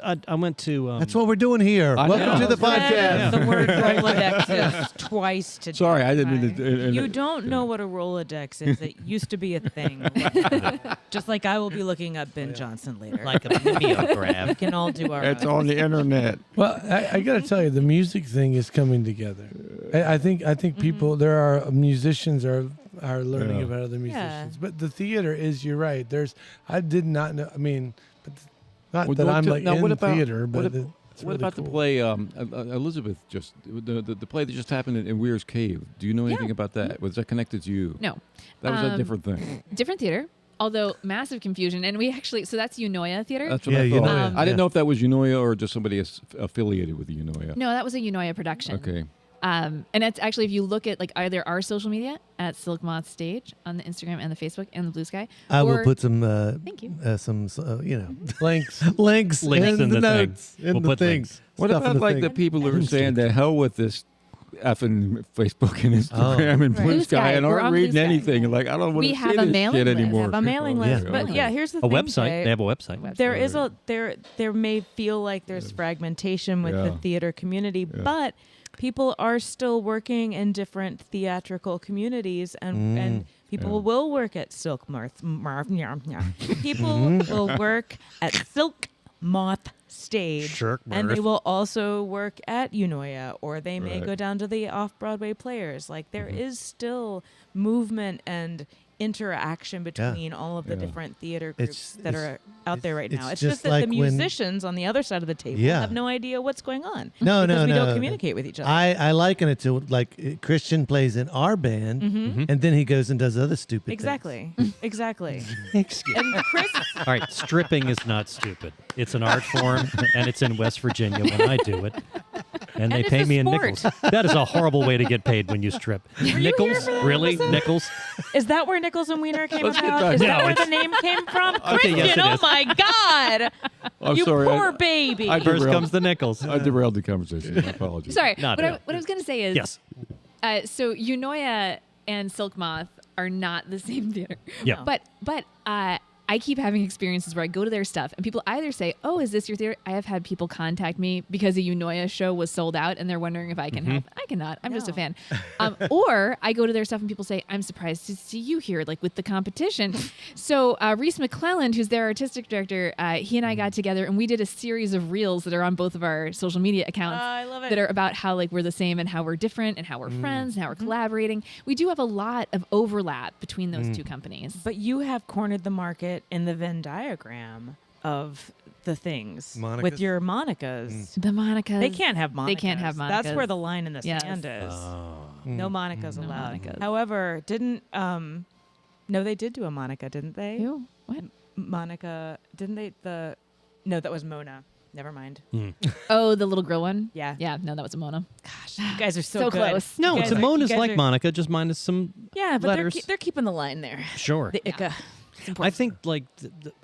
[SPEAKER 5] I went to.
[SPEAKER 3] That's what we're doing here.
[SPEAKER 1] I
[SPEAKER 3] Welcome
[SPEAKER 1] know.
[SPEAKER 3] to the podcast.
[SPEAKER 4] The word Rolodex is twice today.
[SPEAKER 1] Sorry, I didn't mean to.
[SPEAKER 4] You don't know what a Rolodex is. It used to be a thing. Just like I will be looking up Ben Johnson later.
[SPEAKER 5] like a mimeograph.
[SPEAKER 4] We can all do our
[SPEAKER 1] It's
[SPEAKER 4] own.
[SPEAKER 1] on the internet.
[SPEAKER 2] Well, I got to tell you, the music thing is coming together. I think people, there are musicians are learning
[SPEAKER 1] Yeah.
[SPEAKER 2] about other musicians, but the theater is. You're right. I did not know. I mean, but not
[SPEAKER 1] Well,
[SPEAKER 2] that
[SPEAKER 1] don't
[SPEAKER 2] I'm
[SPEAKER 1] tell-
[SPEAKER 2] like
[SPEAKER 1] now,
[SPEAKER 2] in
[SPEAKER 1] what about-
[SPEAKER 2] theater, but
[SPEAKER 1] what
[SPEAKER 2] it's
[SPEAKER 1] What
[SPEAKER 2] really
[SPEAKER 1] about
[SPEAKER 2] cool.
[SPEAKER 1] the play Elizabeth? Just the play that just happened in Weir's Cave. Do you know anything about that? Was that connected to you?
[SPEAKER 6] No.
[SPEAKER 1] That was a different thing.
[SPEAKER 6] Different theater, although massive confusion. And we actually, so that's Unoya Theater.
[SPEAKER 1] That's what
[SPEAKER 3] Yeah,
[SPEAKER 1] I thought.
[SPEAKER 3] Unoya.
[SPEAKER 1] I didn't know if that was Unoya or just somebody affiliated with Unoya.
[SPEAKER 6] No, that was a Unoya production.
[SPEAKER 1] Okay.
[SPEAKER 6] And it's actually, if you look at either our social media at Silk Moth Stage on the Instagram and the Facebook and the Blue Sky.
[SPEAKER 3] I will
[SPEAKER 6] or-
[SPEAKER 3] put some,
[SPEAKER 6] Thank you.
[SPEAKER 2] Links.
[SPEAKER 3] links
[SPEAKER 5] Links in
[SPEAKER 3] the
[SPEAKER 5] the thing.
[SPEAKER 3] notes, in
[SPEAKER 5] We'll
[SPEAKER 3] the
[SPEAKER 5] put
[SPEAKER 3] things.
[SPEAKER 5] links.
[SPEAKER 1] What
[SPEAKER 3] Stuff in
[SPEAKER 1] about
[SPEAKER 3] thing.
[SPEAKER 1] the people who are saying the hell with this effing Facebook and Instagram and
[SPEAKER 6] Right.
[SPEAKER 1] Blue
[SPEAKER 6] Blue
[SPEAKER 1] Sky
[SPEAKER 6] Sky.
[SPEAKER 1] and
[SPEAKER 6] We're
[SPEAKER 1] aren't
[SPEAKER 6] on Blue
[SPEAKER 1] reading
[SPEAKER 6] Sky.
[SPEAKER 1] anything? Like, I don't want
[SPEAKER 6] We
[SPEAKER 1] to
[SPEAKER 6] have
[SPEAKER 1] see
[SPEAKER 6] a
[SPEAKER 1] this
[SPEAKER 6] mailing
[SPEAKER 1] shit
[SPEAKER 6] list.
[SPEAKER 1] anymore.
[SPEAKER 4] Have a mailing
[SPEAKER 3] Yeah.
[SPEAKER 4] list. But
[SPEAKER 1] Okay.
[SPEAKER 4] yeah, here's the
[SPEAKER 5] A
[SPEAKER 4] thing.
[SPEAKER 5] website.
[SPEAKER 4] Jay.
[SPEAKER 5] They have a website.
[SPEAKER 4] There is there may feel like there's fragmentation with the
[SPEAKER 1] Yeah.
[SPEAKER 4] theater community,
[SPEAKER 1] Yeah.
[SPEAKER 4] but people are still working in different theatrical communities, and people
[SPEAKER 1] Yeah.
[SPEAKER 4] will work at Silk Moth. People will work at Silk Moth Stage, and they will also work at Unoya, or they may
[SPEAKER 1] Right.
[SPEAKER 4] go down to the off-Broadway players. Like there is still movement and interaction between all of the
[SPEAKER 1] Yeah.
[SPEAKER 4] different theater groups
[SPEAKER 3] It's-
[SPEAKER 4] that
[SPEAKER 3] it's-
[SPEAKER 4] are out there right now.
[SPEAKER 3] it's
[SPEAKER 4] It's
[SPEAKER 3] just
[SPEAKER 4] just that
[SPEAKER 3] like
[SPEAKER 4] the
[SPEAKER 3] when-
[SPEAKER 4] musicians on the other side of the table
[SPEAKER 3] Yeah.
[SPEAKER 4] have no idea what's going on.
[SPEAKER 3] No,
[SPEAKER 4] because
[SPEAKER 3] no,
[SPEAKER 4] we
[SPEAKER 3] no.
[SPEAKER 4] don't communicate with each other.
[SPEAKER 3] I liken it to Christian plays in our band, and then he goes and does other stupid
[SPEAKER 4] Exactly. Exactly.
[SPEAKER 3] things.
[SPEAKER 4] And Chris,
[SPEAKER 5] All right, stripping is not stupid. It's an art form, and it's in West Virginia when I do it. And they
[SPEAKER 4] it's
[SPEAKER 5] pay
[SPEAKER 4] a
[SPEAKER 5] me in
[SPEAKER 4] sport.
[SPEAKER 5] nickels. That is a horrible way to get paid when you strip. Nickels?
[SPEAKER 4] for that
[SPEAKER 5] Really?
[SPEAKER 4] episode?
[SPEAKER 5] Nickels?
[SPEAKER 4] is that where Nichols and Wiener came
[SPEAKER 1] Let's get
[SPEAKER 4] about?
[SPEAKER 1] back-
[SPEAKER 4] Is
[SPEAKER 5] No,
[SPEAKER 4] that where
[SPEAKER 5] it's-
[SPEAKER 4] the name came from?
[SPEAKER 5] Okay,
[SPEAKER 4] Christian,
[SPEAKER 5] yes, it
[SPEAKER 4] oh
[SPEAKER 5] is.
[SPEAKER 4] my God.
[SPEAKER 1] I'm
[SPEAKER 4] you
[SPEAKER 1] sorry.
[SPEAKER 4] poor baby.
[SPEAKER 1] I
[SPEAKER 5] First
[SPEAKER 1] derailed-
[SPEAKER 5] comes the nickels.
[SPEAKER 1] I derailed the conversation. I apologize.
[SPEAKER 6] Sorry.
[SPEAKER 5] Not
[SPEAKER 6] What
[SPEAKER 5] at all.
[SPEAKER 6] I was going to say is,
[SPEAKER 5] Yes.
[SPEAKER 6] so Unoya and Silk Moth are not the same theater.
[SPEAKER 5] Yeah.
[SPEAKER 6] But I keep having experiences where I go to their stuff and people either say, "Oh, is this your theater?" I have had people contact me because a Unoya show was sold out and they're wondering if I can help. I cannot. I'm just a
[SPEAKER 4] No.
[SPEAKER 6] fan. Or I go to their stuff and people say, "I'm surprised to see you here, like with the competition." So Reese McClelland, who's their artistic director, he and I got together and we did a series of reels that are on both of our social media accounts.
[SPEAKER 4] I love it.
[SPEAKER 6] That are about how we're the same and how we're different and how we're friends and how we're collaborating. We do have a lot of overlap between those two companies.
[SPEAKER 4] But you have cornered the market in the Venn diagram of the things
[SPEAKER 3] Monicas?
[SPEAKER 4] with your monicas.
[SPEAKER 6] The Monicas.
[SPEAKER 4] They can't have monicas.
[SPEAKER 6] They can't have
[SPEAKER 4] That's where
[SPEAKER 6] Monicas.
[SPEAKER 4] the line in the
[SPEAKER 6] Yes.
[SPEAKER 4] sand is.
[SPEAKER 3] Mm.
[SPEAKER 4] No monicas
[SPEAKER 6] No
[SPEAKER 4] allowed.
[SPEAKER 6] Monicas.
[SPEAKER 4] However, didn't no, they did do a Monica, didn't they?
[SPEAKER 6] Who? What?
[SPEAKER 4] Monica, didn't they? No, that was Mona. Never mind.
[SPEAKER 6] Oh, the little grill one?
[SPEAKER 4] Yeah.
[SPEAKER 6] Yeah, no, that was a Mona.
[SPEAKER 4] Gosh, you guys are so,
[SPEAKER 6] So
[SPEAKER 4] good.
[SPEAKER 6] close.
[SPEAKER 5] No,
[SPEAKER 4] You guys are-
[SPEAKER 5] Simona's
[SPEAKER 4] you guys
[SPEAKER 5] like
[SPEAKER 4] are-
[SPEAKER 5] Monica, just minus some
[SPEAKER 4] Yeah, but
[SPEAKER 5] letters.
[SPEAKER 4] they're keeping the line there.
[SPEAKER 5] Sure.
[SPEAKER 4] The Ica.
[SPEAKER 5] I think like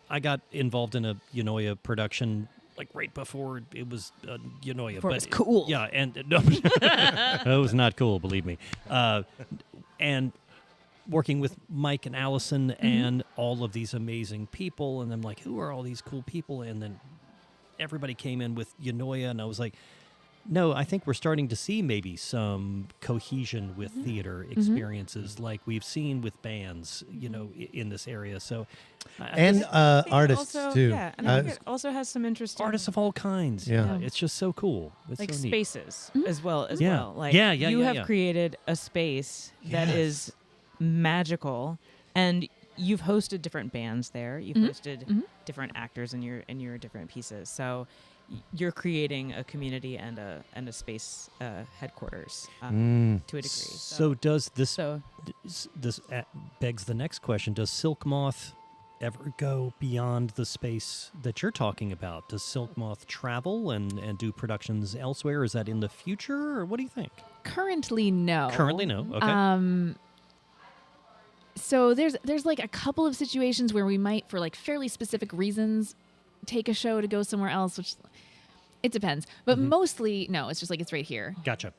[SPEAKER 5] I got involved in a Unoya production like right before it was Unoya,
[SPEAKER 4] Before it
[SPEAKER 5] but
[SPEAKER 4] was cool.
[SPEAKER 5] Yeah, and no, it was not cool, believe me. And working with Mike and Allison and all of these amazing people, and I'm like, who are all these cool people? And then everybody came in with Unoya, and I was like, no, I think we're starting to see maybe some cohesion with theater experiences like we've seen with bands, in this area. So,
[SPEAKER 3] And
[SPEAKER 4] I think it
[SPEAKER 3] artists
[SPEAKER 4] also,
[SPEAKER 3] too.
[SPEAKER 4] Yeah, and I think it also has some interesting
[SPEAKER 5] artists of all kinds.
[SPEAKER 3] Yeah.
[SPEAKER 5] It's just so cool. It's
[SPEAKER 4] like
[SPEAKER 5] so neat.
[SPEAKER 4] spaces as well.
[SPEAKER 5] Yeah.
[SPEAKER 4] Like
[SPEAKER 5] Yeah,
[SPEAKER 4] you
[SPEAKER 5] yeah,
[SPEAKER 4] have
[SPEAKER 5] yeah.
[SPEAKER 4] created a space that
[SPEAKER 3] Yes.
[SPEAKER 4] is magical, and you've hosted different bands there. You've hosted different actors in your different pieces. So you're creating a community and a space headquarters to a degree.
[SPEAKER 5] So does this
[SPEAKER 4] So
[SPEAKER 5] this begs the next question: does Silk Moth ever go beyond the space that you're talking about? Does Silk Moth travel and do productions elsewhere? Is that in the future, or what do you think?
[SPEAKER 6] Currently, no.
[SPEAKER 5] Currently, no. Okay.
[SPEAKER 6] So there's like a couple of situations where we might, for like fairly specific reasons, take a show to go somewhere else, which it depends. But mostly, no, it's just like it's right here.
[SPEAKER 5] Gotcha.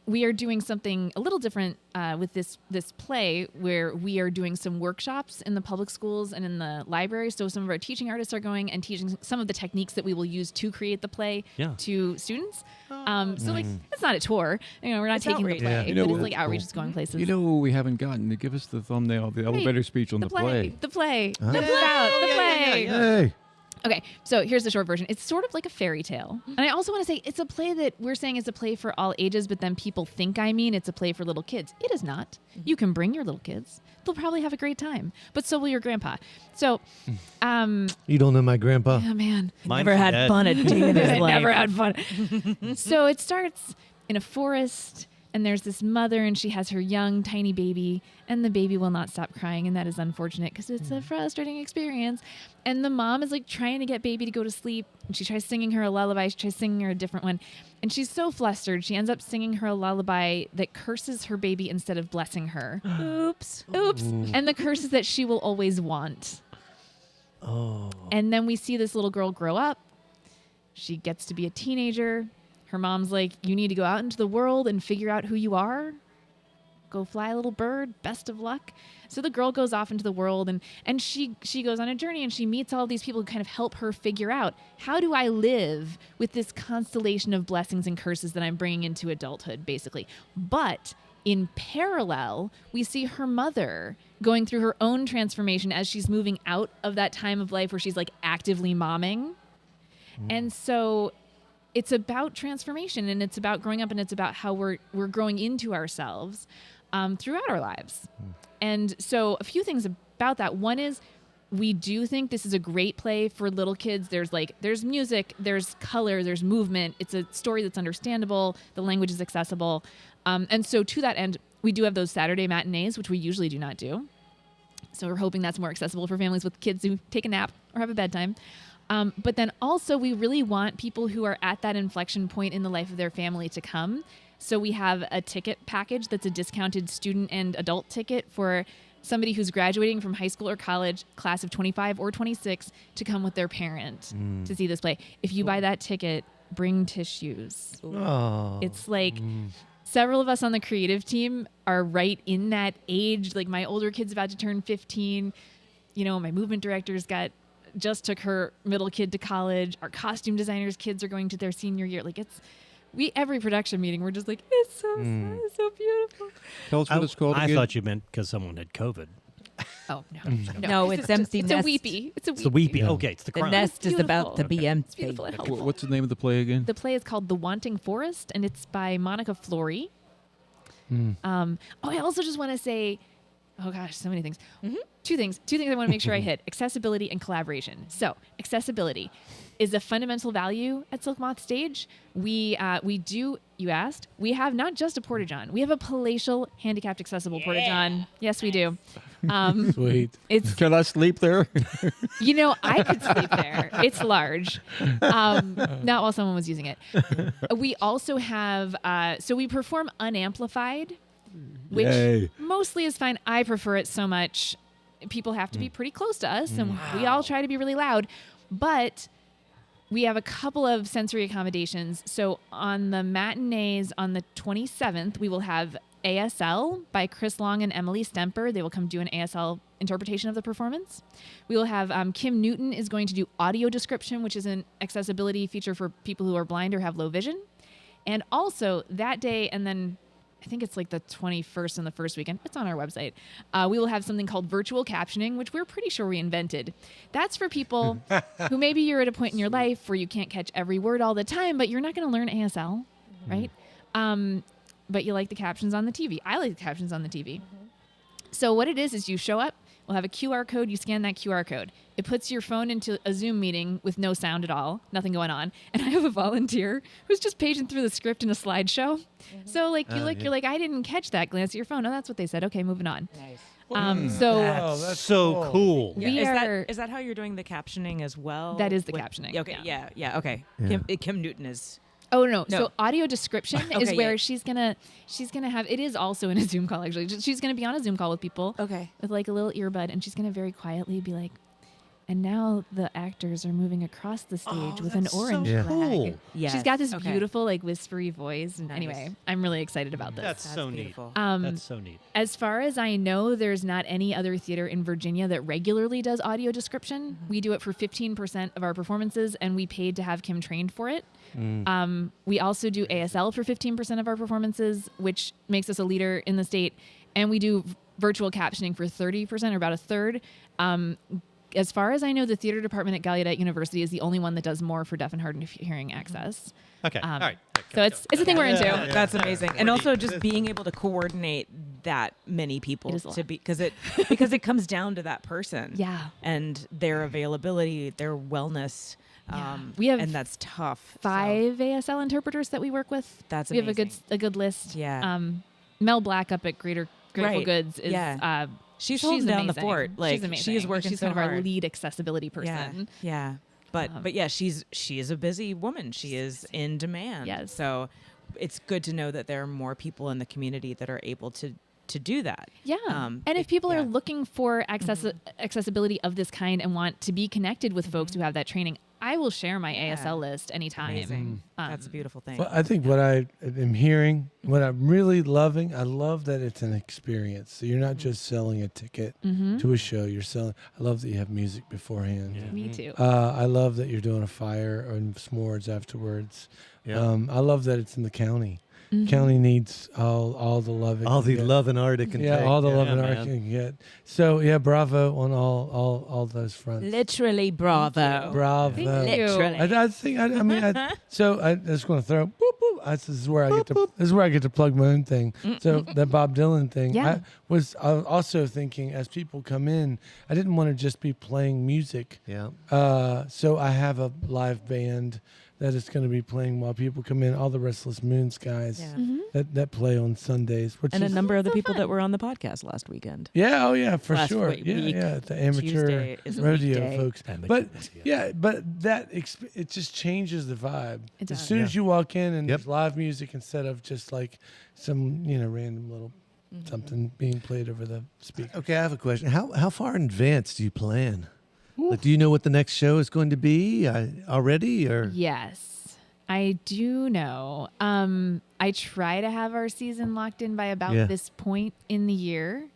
[SPEAKER 6] We are doing something a little different with this play, where we are doing some workshops in the public schools and in the library. So some of our teaching artists are going and teaching some of the techniques that we will use to create the play to students. So like it's not a tour, we're not
[SPEAKER 4] It's
[SPEAKER 6] taking
[SPEAKER 4] outreach.
[SPEAKER 6] the play,
[SPEAKER 1] Yeah.
[SPEAKER 6] but it's like outreach is going places.
[SPEAKER 1] You know what we haven't gotten? To give us the thumbnail of the elevator speech on the play.
[SPEAKER 6] The play.
[SPEAKER 3] Huh?
[SPEAKER 6] The play.
[SPEAKER 3] Hey.
[SPEAKER 6] Okay, so here's the short version. It's sort of like a fairy tale. And I also want to say it's a play that we're saying is a play for all ages, but then people think it's a play for little kids. It is not. You can bring your little kids. They'll probably have a great time, but so will your grandpa. So,
[SPEAKER 3] You don't know my grandpa?
[SPEAKER 6] oh man,
[SPEAKER 5] Mine's
[SPEAKER 4] never had
[SPEAKER 5] dead.
[SPEAKER 4] fun a day in his
[SPEAKER 6] I
[SPEAKER 4] life.
[SPEAKER 6] never had fun. So it starts in a forest, and there's this mother, and she has her young, tiny baby, and the baby will not stop crying, and that is unfortunate because it's a frustrating experience. And the mom is like trying to get baby to go to sleep, and she tries singing her a lullaby. She tries singing her a different one, and she's so flustered. She ends up singing her a lullaby that curses her baby instead of blessing her.
[SPEAKER 4] Oops.
[SPEAKER 6] Oops. And the curse is that she will always want.
[SPEAKER 3] Oh.
[SPEAKER 6] And then we see this little girl grow up. She gets to be a teenager. Her mom's like, you need to go out into the world and figure out who you are. Go fly, little bird. Best of luck. So the girl goes off into the world, and she goes on a journey, and she meets all of these people who kind of help her figure out, how do I live with this constellation of blessings and curses that I'm bringing into adulthood, basically. But in parallel, we see her mother going through her own transformation as she's moving out of that time of life where she's like actively momming. And so it's about transformation, and it's about growing up, and it's about how we're growing into ourselves throughout our lives. And so a few things about that. One is we do think this is a great play for little kids. There's music, there's color, there's movement. It's a story that's understandable. The language is accessible. And so to that end, we do have those Saturday matinees, which we usually do not do. So we're hoping that's more accessible for families with kids who take a nap or have a bedtime. But then also we really want people who are at that inflection point in the life of their family to come. So we have a ticket package that's a discounted student and adult ticket for somebody who's graduating from high school or college, class of 25 or 26, to come with their parent to see this play. If you buy that ticket, bring tissues.
[SPEAKER 3] Oh.
[SPEAKER 6] It's like several of us on the creative team are right in that age. Like my older kid's about to turn 15. My movement director's just took her middle kid to college. Our costume designers' kids are going to their senior year. Like every production meeting, we're just like, it's so sad, it's so beautiful.
[SPEAKER 1] Tell us what it's called
[SPEAKER 5] I
[SPEAKER 1] again.
[SPEAKER 5] thought you meant because someone had COVID.
[SPEAKER 6] Oh no,
[SPEAKER 4] No, it's empty
[SPEAKER 6] It's
[SPEAKER 4] nest.
[SPEAKER 6] a weepy. It's
[SPEAKER 5] It's the weepy. Okay, it's the
[SPEAKER 4] The
[SPEAKER 5] crown.
[SPEAKER 4] nest is about to
[SPEAKER 6] Beautiful.
[SPEAKER 4] be empty.
[SPEAKER 6] Beautiful and
[SPEAKER 1] Wh-
[SPEAKER 6] helpful.
[SPEAKER 1] What's the name of the play again?
[SPEAKER 6] The play is called The Wanting Forest, and it's by Monica Flory. I also just want to say, Oh gosh, so many things. Two things I want to make sure I hit: accessibility and collaboration. So, accessibility is a fundamental value at Silk Moth Stage. We do. You asked. We have not just a porta-john. We have a palatial, handicapped, accessible porta-john. Yes, we do.
[SPEAKER 2] Sweet.
[SPEAKER 6] It's
[SPEAKER 1] Can I sleep there?
[SPEAKER 6] I could sleep there. It's large. Not while someone was using it. We also have. So we perform unamplified, which
[SPEAKER 1] Yay.
[SPEAKER 6] mostly is fine. I prefer it so much. People have to be pretty close to us, and we all try to be really loud. But we have a couple of sensory accommodations. So on the matinees on the 27th, we will have ASL by Chris Long and Emily Stemper. They will come do an ASL interpretation of the performance. We will have Kim Newton is going to do audio description, which is an accessibility feature for people who are blind or have low vision. And also that day, and then I think it's like the 21st and the first weekend. It's on our website. We will have something called virtual captioning, which we're pretty sure we invented. That's for people who maybe you're at a point in your life where you can't catch every word all the time, but you're not going to learn ASL, right? But you like the captions on the TV. I like the captions on the TV. So what it is you show up, we'll have a QR code, you scan that QR code. It puts your phone into a Zoom meeting with no sound at all, nothing going on. And I have a volunteer who's just paging through the script in a slideshow. So like you look, you're like, I didn't catch that. Glance at your phone. Oh, that's what they said. Okay, moving on.
[SPEAKER 4] Nice.
[SPEAKER 2] That's
[SPEAKER 5] So cool.
[SPEAKER 6] We are.
[SPEAKER 4] Is that how you're doing the captioning as well?
[SPEAKER 6] That is the captioning.
[SPEAKER 4] Okay, yeah, okay.
[SPEAKER 3] Yeah.
[SPEAKER 4] Kim Newton is.
[SPEAKER 6] Oh no.
[SPEAKER 4] No.
[SPEAKER 6] So audio description is
[SPEAKER 4] Okay,
[SPEAKER 6] where
[SPEAKER 4] yeah.
[SPEAKER 6] she's gonna have. It is also in a Zoom call actually. She's gonna be on a Zoom call with people
[SPEAKER 4] Okay.
[SPEAKER 6] with like a little earbud, and she's gonna very quietly be like, and now the actors are moving across the stage with an orange
[SPEAKER 3] so
[SPEAKER 6] flag.
[SPEAKER 3] cool.
[SPEAKER 4] Yes.
[SPEAKER 6] She's got this
[SPEAKER 4] Okay.
[SPEAKER 6] beautiful like whispery voice. And
[SPEAKER 4] Nice.
[SPEAKER 6] anyway, I'm really excited about this.
[SPEAKER 5] That's so
[SPEAKER 4] beautiful.
[SPEAKER 5] neat. That's so neat.
[SPEAKER 6] As far as I know, there's not any other theater in Virginia that regularly does audio description. We do it for 15% of our performances, and we paid to have Kim trained for it. We also do ASL for 15% of our performances, which makes us a leader in the state. And we do virtual captioning for 30%, or about a third. As far as I know, the theater department at Gallaudet University is the only one that does more for deaf and hard of hearing access.
[SPEAKER 5] Okay. All right.
[SPEAKER 6] So it's a thing we're into.
[SPEAKER 4] That's amazing, and also just being able to coordinate that many people
[SPEAKER 6] It is a
[SPEAKER 4] to
[SPEAKER 6] lot.
[SPEAKER 4] be because it comes down to that person,
[SPEAKER 6] Yeah.
[SPEAKER 4] and their availability, their wellness.
[SPEAKER 6] Yeah. We have
[SPEAKER 4] and that's tough. So
[SPEAKER 6] 5 ASL interpreters that we work with.
[SPEAKER 4] That's
[SPEAKER 6] we have
[SPEAKER 4] amazing.
[SPEAKER 6] a good list.
[SPEAKER 4] Yeah.
[SPEAKER 6] Mel Black up at Grateful
[SPEAKER 4] Right.
[SPEAKER 6] Goods is
[SPEAKER 4] Yeah. She's holding down the
[SPEAKER 6] amazing.
[SPEAKER 4] fort. Like,
[SPEAKER 6] she's amazing.
[SPEAKER 4] she is working
[SPEAKER 6] She's
[SPEAKER 4] so
[SPEAKER 6] kind of our
[SPEAKER 4] hard.
[SPEAKER 6] lead accessibility person.
[SPEAKER 4] Yeah. But yeah, she is a busy woman. She is in demand.
[SPEAKER 6] Yes.
[SPEAKER 4] So it's good to know that there are more people in the community that are able to do that.
[SPEAKER 6] Yeah. And if people are looking for accessibility of this kind and want to be connected with folks who have that training, I will share my ASL list anytime.
[SPEAKER 4] Amazing. That's a beautiful thing.
[SPEAKER 2] Well, I think what I am hearing, what I'm really loving, I love that it's an experience. So you're not just selling a ticket to a show. You're selling. I love that you have music beforehand.
[SPEAKER 6] Me too.
[SPEAKER 2] I love that you're doing a fire and s'mores afterwards.
[SPEAKER 3] Yeah.
[SPEAKER 2] I love that it's in the county. County needs all the love. It
[SPEAKER 3] All
[SPEAKER 2] can
[SPEAKER 3] the
[SPEAKER 2] get.
[SPEAKER 3] love and art it can
[SPEAKER 2] Yeah,
[SPEAKER 3] take.
[SPEAKER 2] all the love and art
[SPEAKER 5] man.
[SPEAKER 2] it can get. So yeah, bravo on all those fronts.
[SPEAKER 4] Literally, bravo.
[SPEAKER 2] Bravo.
[SPEAKER 6] Thank you.
[SPEAKER 4] Literally.
[SPEAKER 2] I think I just want to throw boop boop. This is where I get to plug my own thing. So that Bob Dylan thing.
[SPEAKER 6] Yeah.
[SPEAKER 2] I was also thinking as people come in, I didn't want to just be playing music.
[SPEAKER 3] Yeah.
[SPEAKER 2] So I have a live band that is going to be playing while people come in. All the Restless Moons guys
[SPEAKER 4] Yeah.
[SPEAKER 2] that play on Sundays, which
[SPEAKER 4] And a
[SPEAKER 2] is
[SPEAKER 4] number of the people that were on the podcast last weekend.
[SPEAKER 2] yeah, oh yeah, for
[SPEAKER 4] Last
[SPEAKER 2] sure.
[SPEAKER 4] week.
[SPEAKER 2] Yeah, the amateur
[SPEAKER 4] Tuesday is a
[SPEAKER 2] rodeo
[SPEAKER 4] weekday.
[SPEAKER 2] folks. But yeah, but that it just changes the vibe.
[SPEAKER 6] It
[SPEAKER 2] As
[SPEAKER 6] does.
[SPEAKER 2] soon as you walk in and
[SPEAKER 3] Yep.
[SPEAKER 2] there's live music instead of just like some random little something being played over the speaker.
[SPEAKER 3] Okay, I have a question. How far in advance do you plan? Like, do you know what the next show is going to be already, or?
[SPEAKER 6] Yes, I do know. I try to have our season locked in by about
[SPEAKER 3] Yeah.
[SPEAKER 6] this point in the year.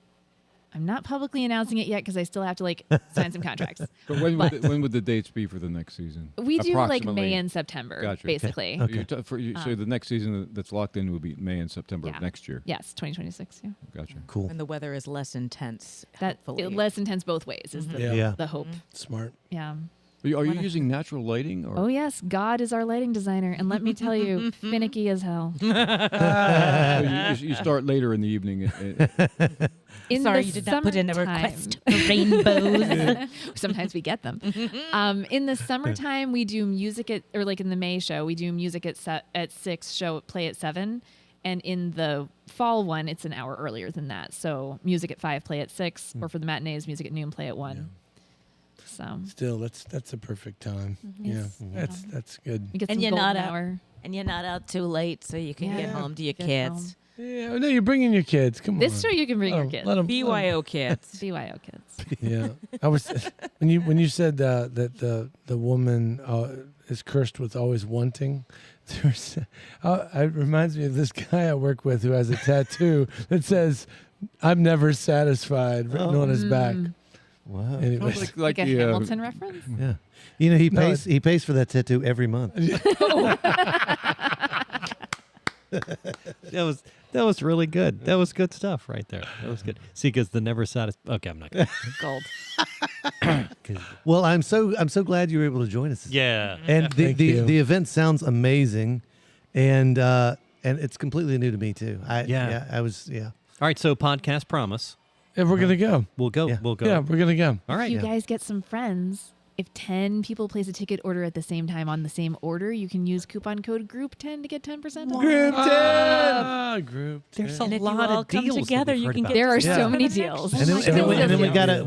[SPEAKER 6] I'm not publicly announcing it yet because I still have to sign some contracts.
[SPEAKER 1] But when would the dates be for the next season?
[SPEAKER 6] We do like
[SPEAKER 1] Approximately.
[SPEAKER 6] May and September,
[SPEAKER 1] Gotcha.
[SPEAKER 6] basically.
[SPEAKER 3] Okay.
[SPEAKER 1] So the next season that's locked in would be May and September
[SPEAKER 6] Yeah.
[SPEAKER 1] of next year.
[SPEAKER 6] Yes, 2026. Yeah,
[SPEAKER 1] Gotcha.
[SPEAKER 3] Cool.
[SPEAKER 4] When the weather is less intense.
[SPEAKER 6] that
[SPEAKER 4] hopefully.
[SPEAKER 6] less intense both ways is
[SPEAKER 2] Yeah.
[SPEAKER 3] Yeah.
[SPEAKER 6] the hope.
[SPEAKER 2] Smart.
[SPEAKER 6] Yeah.
[SPEAKER 1] Are you using natural lighting? Or?
[SPEAKER 6] Oh yes, God is our lighting designer, and let me tell you, finicky as hell.
[SPEAKER 1] You start later in the evening.
[SPEAKER 6] In
[SPEAKER 4] Sorry,
[SPEAKER 6] the
[SPEAKER 4] you did not put in a
[SPEAKER 6] summertime-
[SPEAKER 4] request for rainbows.
[SPEAKER 6] Sometimes we get them. In the summertime, we do music like in the May show, we do music at 6, play at 7. And in the fall one, it's an hour earlier than that. So music at 5, play at 6, or for the matinees, music at noon, play at 1. So
[SPEAKER 2] Still, that's a perfect time.
[SPEAKER 6] Yes.
[SPEAKER 2] Yeah, that's good.
[SPEAKER 6] we get
[SPEAKER 4] And
[SPEAKER 6] some
[SPEAKER 4] you're
[SPEAKER 6] golden
[SPEAKER 4] not out.
[SPEAKER 6] hour.
[SPEAKER 4] And you're not out too late, so you can get
[SPEAKER 6] Yeah.
[SPEAKER 4] home to your
[SPEAKER 6] Get
[SPEAKER 4] kids.
[SPEAKER 6] home.
[SPEAKER 2] Yeah, no, you're bringing your kids. Come on.
[SPEAKER 6] This show you can bring your
[SPEAKER 2] Let
[SPEAKER 6] kids.
[SPEAKER 2] 'em-
[SPEAKER 4] BYO kids.
[SPEAKER 6] BYO kids.
[SPEAKER 2] Yeah, I was when you said that the woman is cursed with always wanting. It reminds me of this guy I work with who has a tattoo that says "I'm never satisfied" written on his back.
[SPEAKER 3] Wow.
[SPEAKER 2] Anyways,
[SPEAKER 1] Like
[SPEAKER 6] Like a
[SPEAKER 1] the,
[SPEAKER 6] Hamilton reference?
[SPEAKER 3] Yeah. You know, he
[SPEAKER 2] No,
[SPEAKER 3] pays he pays for that tattoo every month.
[SPEAKER 5] That was really good. That was good stuff right there. That was good. See, because the never satisfied. Okay, I'm not. Gonna.
[SPEAKER 6] Gold.
[SPEAKER 3] Well, I'm so glad you were able to join us.
[SPEAKER 5] Yeah.
[SPEAKER 3] And
[SPEAKER 2] Thank you.
[SPEAKER 3] the event sounds amazing, and it's completely new to me too. I was.
[SPEAKER 5] All right. So podcast promise.
[SPEAKER 2] if we're gonna go,
[SPEAKER 5] We'll go.
[SPEAKER 3] Yeah.
[SPEAKER 5] We'll go.
[SPEAKER 2] yeah, we're gonna go.
[SPEAKER 5] All right.
[SPEAKER 6] If you
[SPEAKER 3] Yeah.
[SPEAKER 6] guys get some friends, if 10 people place a ticket order at the same time on the same order, you can use coupon code GROUP10 to get 10% off.
[SPEAKER 2] Group.
[SPEAKER 5] There's
[SPEAKER 4] And
[SPEAKER 5] a
[SPEAKER 4] if you
[SPEAKER 5] lot
[SPEAKER 4] all
[SPEAKER 5] of
[SPEAKER 4] come
[SPEAKER 5] deals that
[SPEAKER 4] together,
[SPEAKER 5] we've
[SPEAKER 4] you
[SPEAKER 5] heard
[SPEAKER 4] can
[SPEAKER 5] about.
[SPEAKER 4] get
[SPEAKER 6] There are
[SPEAKER 3] Yeah.
[SPEAKER 6] so many deals.
[SPEAKER 3] And then,
[SPEAKER 6] Oh my
[SPEAKER 3] and then,
[SPEAKER 6] goodness.
[SPEAKER 3] and then we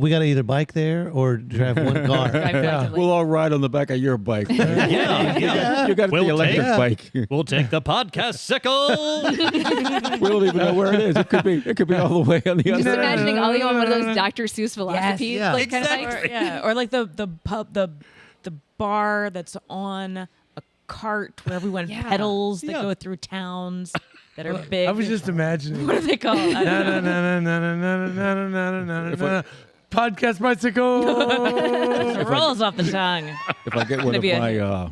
[SPEAKER 2] Yeah.
[SPEAKER 3] gotta either bike there or drive one car.
[SPEAKER 6] Drive collectively.
[SPEAKER 1] We'll all ride on the back of your bike.
[SPEAKER 5] Yeah.
[SPEAKER 1] You got
[SPEAKER 5] We'll
[SPEAKER 1] the electric
[SPEAKER 3] take-
[SPEAKER 1] bike.
[SPEAKER 5] We'll take the podcast sickle.
[SPEAKER 1] We don't even know where it is. It could be all the way on the
[SPEAKER 6] Just
[SPEAKER 1] other end.
[SPEAKER 6] imagining Ollie on one of those Dr. Seuss philosophies,
[SPEAKER 3] Yeah.
[SPEAKER 6] like kind of
[SPEAKER 4] Or,
[SPEAKER 6] bikes.
[SPEAKER 4] or like the pub, the bar that's on a cart where everyone
[SPEAKER 6] Yeah.
[SPEAKER 4] pedals that
[SPEAKER 5] Yeah.
[SPEAKER 4] go through towns that are big.
[SPEAKER 2] I was just imagining.
[SPEAKER 4] What are they called? I don't know.
[SPEAKER 2] Podcast bicycle.
[SPEAKER 4] It rolls off the tongue.
[SPEAKER 1] If I get one of
[SPEAKER 4] Maybe
[SPEAKER 1] my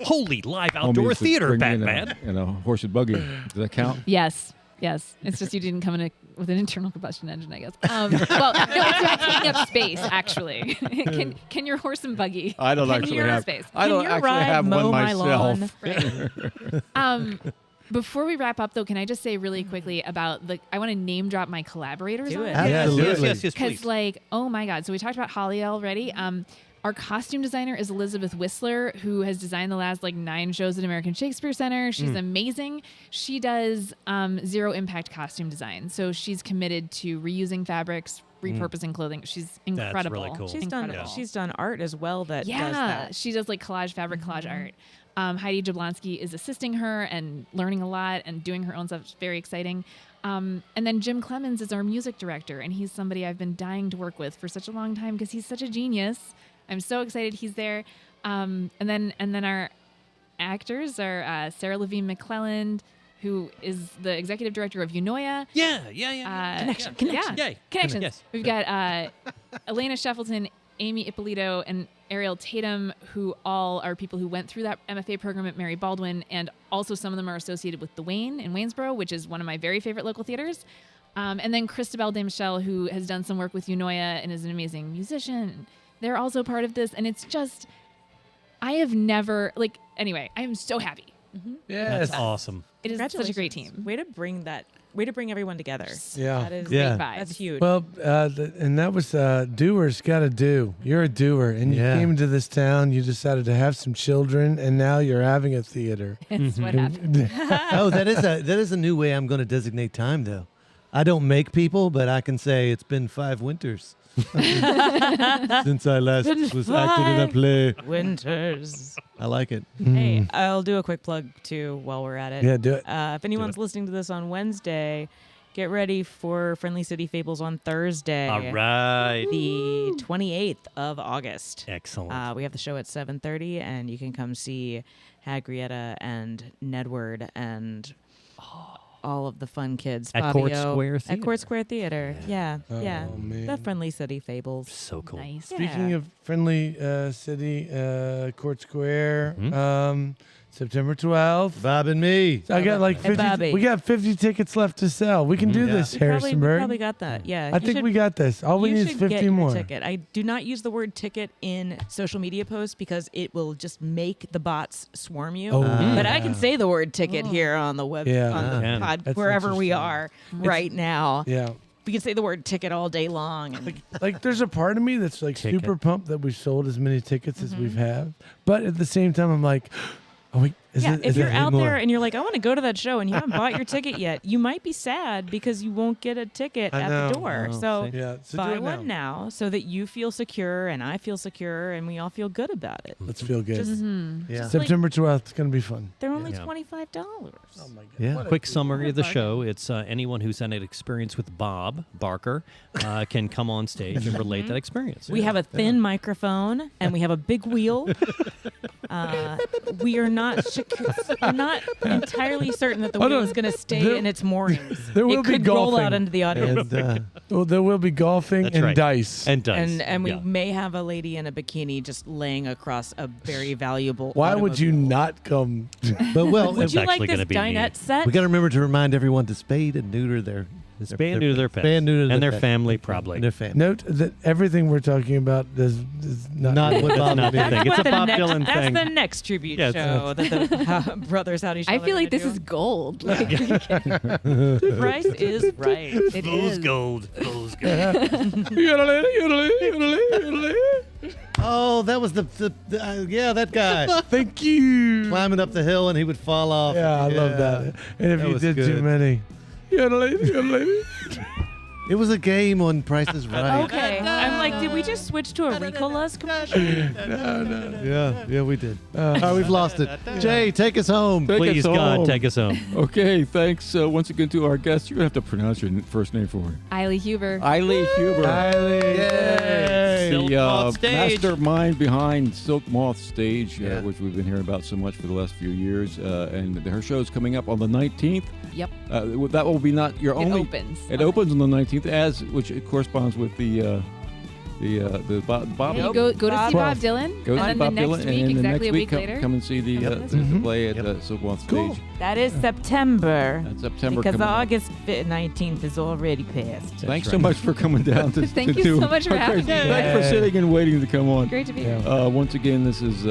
[SPEAKER 5] Holy live outdoor
[SPEAKER 1] homies to
[SPEAKER 5] theater,
[SPEAKER 1] bring me in
[SPEAKER 5] Batman.
[SPEAKER 1] in a horse and buggy, does that count?
[SPEAKER 6] Yes. It's just you didn't come in with an internal combustion engine, I guess. Well, no, it's not taking up space, actually. Can your horse and buggy?
[SPEAKER 1] I don't
[SPEAKER 6] can
[SPEAKER 1] actually
[SPEAKER 6] your
[SPEAKER 1] have.
[SPEAKER 6] space?
[SPEAKER 1] I don't
[SPEAKER 4] Can your
[SPEAKER 1] actually
[SPEAKER 4] ride
[SPEAKER 1] have
[SPEAKER 4] mow
[SPEAKER 1] one
[SPEAKER 4] my lawn?
[SPEAKER 1] myself.
[SPEAKER 6] Before we wrap up, though, can I just say really quickly about I want to name drop my collaborators.
[SPEAKER 4] Do
[SPEAKER 6] on
[SPEAKER 4] it.
[SPEAKER 6] this.
[SPEAKER 3] Absolutely.
[SPEAKER 5] Yes,
[SPEAKER 6] Because,
[SPEAKER 5] please.
[SPEAKER 6] like, oh my God. So we talked about Holly already. Our costume designer is Elizabeth Whistler, who has designed the last 9 shows at American Shakespeare Center. She's amazing. She does zero impact costume design. So she's committed to reusing fabrics, repurposing clothing. She's incredible.
[SPEAKER 5] really cool.
[SPEAKER 4] She's done art as well that does
[SPEAKER 6] Yeah,
[SPEAKER 4] that.
[SPEAKER 6] she does collage fabric, collage art. Heidi Jablonski is assisting her and learning a lot and doing her own stuff. It's very exciting. And then Jim Clemens is our music director, and he's somebody I've been dying to work with for such a long time because he's such a genius. I'm so excited he's there. And then our actors are Sarah Levine McClelland, who is the executive director of Unoya.
[SPEAKER 5] Yeah.
[SPEAKER 6] Connection.
[SPEAKER 5] Yay.
[SPEAKER 6] Connections.
[SPEAKER 5] Yes.
[SPEAKER 6] We've got Elena Sheffleton, Amy Ippolito, and Ariel Tatum, who all are people who went through that MFA program at Mary Baldwin, and also some of them are associated with the Wayne in Waynesboro, which is one of my very favorite local theaters. And then Christabel de Michel, who has done some work with Unoya and is an amazing musician. They're also part of this, and it's just, I have never, anyway, I am so happy.
[SPEAKER 2] Yes.
[SPEAKER 5] That's awesome.
[SPEAKER 6] It is such a great team.
[SPEAKER 4] Way to bring everyone together.
[SPEAKER 2] Yeah.
[SPEAKER 4] That is
[SPEAKER 3] Yeah.
[SPEAKER 6] Great vibes.
[SPEAKER 4] That's huge.
[SPEAKER 2] Well, and that was doers got to do. You're a doer, and you
[SPEAKER 3] Yeah.
[SPEAKER 2] came to this town. You decided to have some children, and now you're having a theater.
[SPEAKER 6] It's what happened.
[SPEAKER 3] Oh, that is a new way I'm going to designate time, though. I don't make people, but I can say it's been 5 winters since I last was acted in a play.
[SPEAKER 4] Winters.
[SPEAKER 3] I like it.
[SPEAKER 4] Hey, I'll do a quick plug too while we're at it.
[SPEAKER 2] Yeah, do it.
[SPEAKER 4] If anyone's listening to this on Wednesday, get ready for Friendly City Fables on Thursday.
[SPEAKER 5] All right.
[SPEAKER 4] The 28th of August.
[SPEAKER 5] Excellent.
[SPEAKER 4] We have the show at 7:30, and you can come see Hagrietta and Nedward and all of the fun kids.
[SPEAKER 5] At Court
[SPEAKER 4] Fabio,
[SPEAKER 5] Square
[SPEAKER 4] At
[SPEAKER 5] Theater.
[SPEAKER 4] Court Square Theater. Yeah.
[SPEAKER 2] Oh,
[SPEAKER 4] Yeah.
[SPEAKER 2] man.
[SPEAKER 4] The Friendly City Fables.
[SPEAKER 5] So cool.
[SPEAKER 6] Nice.
[SPEAKER 2] Speaking of friendly city, Court Square. September 12th.
[SPEAKER 3] Bob and me.
[SPEAKER 2] I got like
[SPEAKER 4] Hey,
[SPEAKER 2] 50.
[SPEAKER 4] Bobby.
[SPEAKER 2] We got 50 tickets left to sell. We can do this,
[SPEAKER 4] We
[SPEAKER 2] Harrisonburg.
[SPEAKER 4] probably got that. Yeah.
[SPEAKER 2] I think we got this. All we
[SPEAKER 4] you
[SPEAKER 2] need is
[SPEAKER 4] should
[SPEAKER 2] 50
[SPEAKER 4] get
[SPEAKER 2] more.
[SPEAKER 4] Your ticket. I do not use the word ticket in social media posts because it will just make the bots swarm you.
[SPEAKER 2] Oh,
[SPEAKER 4] But I can say the word ticket here on the web,
[SPEAKER 2] Yeah.
[SPEAKER 4] on the
[SPEAKER 5] Can.
[SPEAKER 4] pod,
[SPEAKER 2] That's
[SPEAKER 4] wherever we
[SPEAKER 2] interesting.
[SPEAKER 4] are right now.
[SPEAKER 2] Yeah.
[SPEAKER 4] We can say the word ticket all day long. And
[SPEAKER 2] Like there's a part of me that's like
[SPEAKER 5] Ticket.
[SPEAKER 2] super pumped that we've sold as many tickets as we've had. But at the same time, I'm like, oh wait,
[SPEAKER 4] if you're out
[SPEAKER 2] more?
[SPEAKER 4] there and you're like, I want to go to that show and you haven't bought your ticket yet, you might be sad because you won't get a ticket
[SPEAKER 2] I
[SPEAKER 4] at
[SPEAKER 2] know.
[SPEAKER 4] the door.
[SPEAKER 5] Oh,
[SPEAKER 4] So
[SPEAKER 5] see.
[SPEAKER 2] Yeah, so do
[SPEAKER 4] buy
[SPEAKER 2] it
[SPEAKER 4] one now so that you feel secure and I feel secure and we all feel good about it.
[SPEAKER 2] Let's feel good.
[SPEAKER 4] Just
[SPEAKER 3] Yeah.
[SPEAKER 2] September 12th, it's gonna be fun.
[SPEAKER 4] they're only
[SPEAKER 5] Yeah.
[SPEAKER 4] $25.
[SPEAKER 2] Oh my god.
[SPEAKER 3] Yeah.
[SPEAKER 2] What a
[SPEAKER 5] Quick
[SPEAKER 2] treat.
[SPEAKER 5] summary of the show. It's anyone who's had an experience with Bob Barker can come on stage and relate that experience.
[SPEAKER 4] We have a thin microphone and we have a big wheel. We are not we're not entirely certain that the
[SPEAKER 2] Hold
[SPEAKER 4] wheel
[SPEAKER 2] on.
[SPEAKER 4] is going to stay
[SPEAKER 2] There-
[SPEAKER 4] in its moorings.
[SPEAKER 2] there will
[SPEAKER 4] it
[SPEAKER 2] be
[SPEAKER 4] could roll
[SPEAKER 2] golfing.
[SPEAKER 4] out into the audience.
[SPEAKER 3] And
[SPEAKER 2] Well, there will be golfing
[SPEAKER 5] That's
[SPEAKER 2] and
[SPEAKER 5] right.
[SPEAKER 2] dice.
[SPEAKER 5] And dice.
[SPEAKER 4] And we
[SPEAKER 5] Yeah.
[SPEAKER 4] may have a lady in a bikini just laying across a very valuable.
[SPEAKER 2] Why would you
[SPEAKER 4] automobile.
[SPEAKER 2] not come?
[SPEAKER 3] but well,
[SPEAKER 4] Would
[SPEAKER 5] It's
[SPEAKER 4] you
[SPEAKER 5] actually
[SPEAKER 4] like this
[SPEAKER 5] gonna be me.
[SPEAKER 4] dinette set?
[SPEAKER 3] we got to remember to remind everyone to spade and neuter their
[SPEAKER 5] Spay and neuter their pets.
[SPEAKER 3] Spay and neuter
[SPEAKER 5] and their
[SPEAKER 3] pets.
[SPEAKER 5] family, probably.
[SPEAKER 3] And their family.
[SPEAKER 2] Note that everything we're talking about is not.
[SPEAKER 3] Not what Bob
[SPEAKER 5] not
[SPEAKER 3] and
[SPEAKER 5] the
[SPEAKER 3] me.
[SPEAKER 5] thing. It's a
[SPEAKER 4] what the
[SPEAKER 5] Bob
[SPEAKER 4] next,
[SPEAKER 5] Dylan
[SPEAKER 4] that's
[SPEAKER 5] thing.
[SPEAKER 4] the next tribute
[SPEAKER 5] Yeah,
[SPEAKER 4] show that the Brothers Howdy Show.
[SPEAKER 6] I
[SPEAKER 4] are
[SPEAKER 6] feel like
[SPEAKER 4] gonna
[SPEAKER 6] this
[SPEAKER 4] do.
[SPEAKER 6] is gold. Like,
[SPEAKER 4] The price is right.
[SPEAKER 6] it is.
[SPEAKER 5] gold. Fool's gold.
[SPEAKER 3] Oh, that was yeah, that guy
[SPEAKER 2] Thank you.
[SPEAKER 3] climbing up the hill and he would fall off.
[SPEAKER 2] Yeah, I love that. And if
[SPEAKER 3] That
[SPEAKER 2] you
[SPEAKER 3] was
[SPEAKER 2] did too
[SPEAKER 3] good.
[SPEAKER 2] many,
[SPEAKER 3] It was a game on Price is Right.
[SPEAKER 4] Okay. I'm like, did we just switch to a Ricolas commercial?
[SPEAKER 3] Yeah, we did. We've lost it. Jay, take us home.
[SPEAKER 1] Take
[SPEAKER 5] Please,
[SPEAKER 1] us
[SPEAKER 5] God,
[SPEAKER 1] home.
[SPEAKER 5] take us home.
[SPEAKER 1] Okay, thanks once again to our guest. You're going to have to pronounce your first name for me.
[SPEAKER 6] Aili Huber.
[SPEAKER 1] Aili Huber.
[SPEAKER 3] Yay.
[SPEAKER 5] Silk
[SPEAKER 1] The
[SPEAKER 5] Moth Stage.
[SPEAKER 1] mastermind behind Silk Moth Stage,
[SPEAKER 3] Yeah.
[SPEAKER 1] which we've been hearing about so much for the last few years. And her show is coming up on the 19th.
[SPEAKER 6] Yep.
[SPEAKER 1] That will be not your
[SPEAKER 6] It
[SPEAKER 1] only.
[SPEAKER 6] opens.
[SPEAKER 1] It opens on the 19th, which it corresponds with the Bob.
[SPEAKER 6] Yeah, you go to see Bob
[SPEAKER 2] 12th.
[SPEAKER 6] Dylan.
[SPEAKER 1] Go
[SPEAKER 6] and
[SPEAKER 1] see
[SPEAKER 6] then
[SPEAKER 1] Bob
[SPEAKER 6] the next
[SPEAKER 1] Dylan,
[SPEAKER 6] week,
[SPEAKER 1] and then the
[SPEAKER 6] exactly
[SPEAKER 1] next
[SPEAKER 6] a
[SPEAKER 1] week
[SPEAKER 6] week later.
[SPEAKER 1] come and see the,
[SPEAKER 3] Yep.
[SPEAKER 1] the play at
[SPEAKER 3] Yep.
[SPEAKER 1] Silk Moth
[SPEAKER 2] Cool.
[SPEAKER 1] Stage.
[SPEAKER 4] That is September.
[SPEAKER 1] That's September.
[SPEAKER 4] Because
[SPEAKER 1] coming up.
[SPEAKER 4] August 19th is already passed.
[SPEAKER 1] Thanks so much for coming down.
[SPEAKER 6] Thank
[SPEAKER 1] to
[SPEAKER 6] you
[SPEAKER 1] do
[SPEAKER 6] so much for
[SPEAKER 1] okay,
[SPEAKER 6] having me.
[SPEAKER 1] Thanks for sitting and waiting to come on.
[SPEAKER 6] Great to be
[SPEAKER 2] Yeah.
[SPEAKER 6] here.
[SPEAKER 1] Once again, this is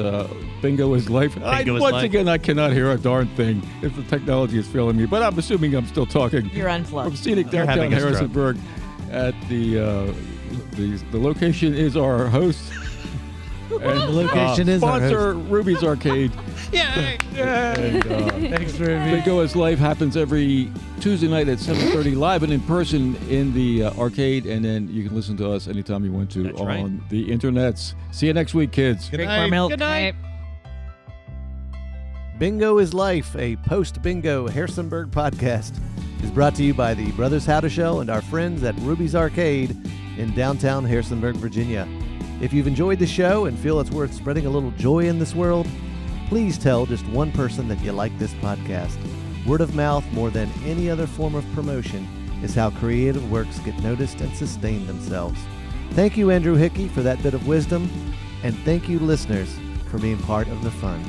[SPEAKER 1] Bingo is Life.
[SPEAKER 5] Bingo is
[SPEAKER 1] Once
[SPEAKER 5] Life.
[SPEAKER 1] again, I cannot hear a darn thing if the technology is failing me, but I'm assuming I'm still talking.
[SPEAKER 4] You're
[SPEAKER 1] From
[SPEAKER 4] unplugged.
[SPEAKER 1] scenic
[SPEAKER 5] You're
[SPEAKER 1] downtown
[SPEAKER 5] having a stroke.
[SPEAKER 1] Harrisonburg at the location is our host. And
[SPEAKER 3] The location is our
[SPEAKER 1] sponsor Ruby's Arcade.
[SPEAKER 5] Yay!
[SPEAKER 1] And,
[SPEAKER 2] Thanks, Ruby.
[SPEAKER 1] Bingo is Life happens every Tuesday night at 7:30 live and in person in the arcade, and then you can listen to us anytime you want to
[SPEAKER 5] That's
[SPEAKER 1] on
[SPEAKER 5] right.
[SPEAKER 1] the internets. See you next week, kids.
[SPEAKER 3] Good
[SPEAKER 4] Drink
[SPEAKER 3] night.
[SPEAKER 4] more milk.
[SPEAKER 5] Good night.
[SPEAKER 3] Bingo is Life, a post-bingo Harrisonburg podcast, is brought to you by the Brothers Howdy Show and our friends at Ruby's Arcade in downtown Harrisonburg, Virginia. If you've enjoyed the show and feel it's worth spreading a little joy in this world, please tell just one person that you like this podcast. Word of mouth, more than any other form of promotion, is how creative works get noticed and sustain themselves. Thank you, Andrew Hickey, for that bit of wisdom, and thank you, listeners, for being part of the fun.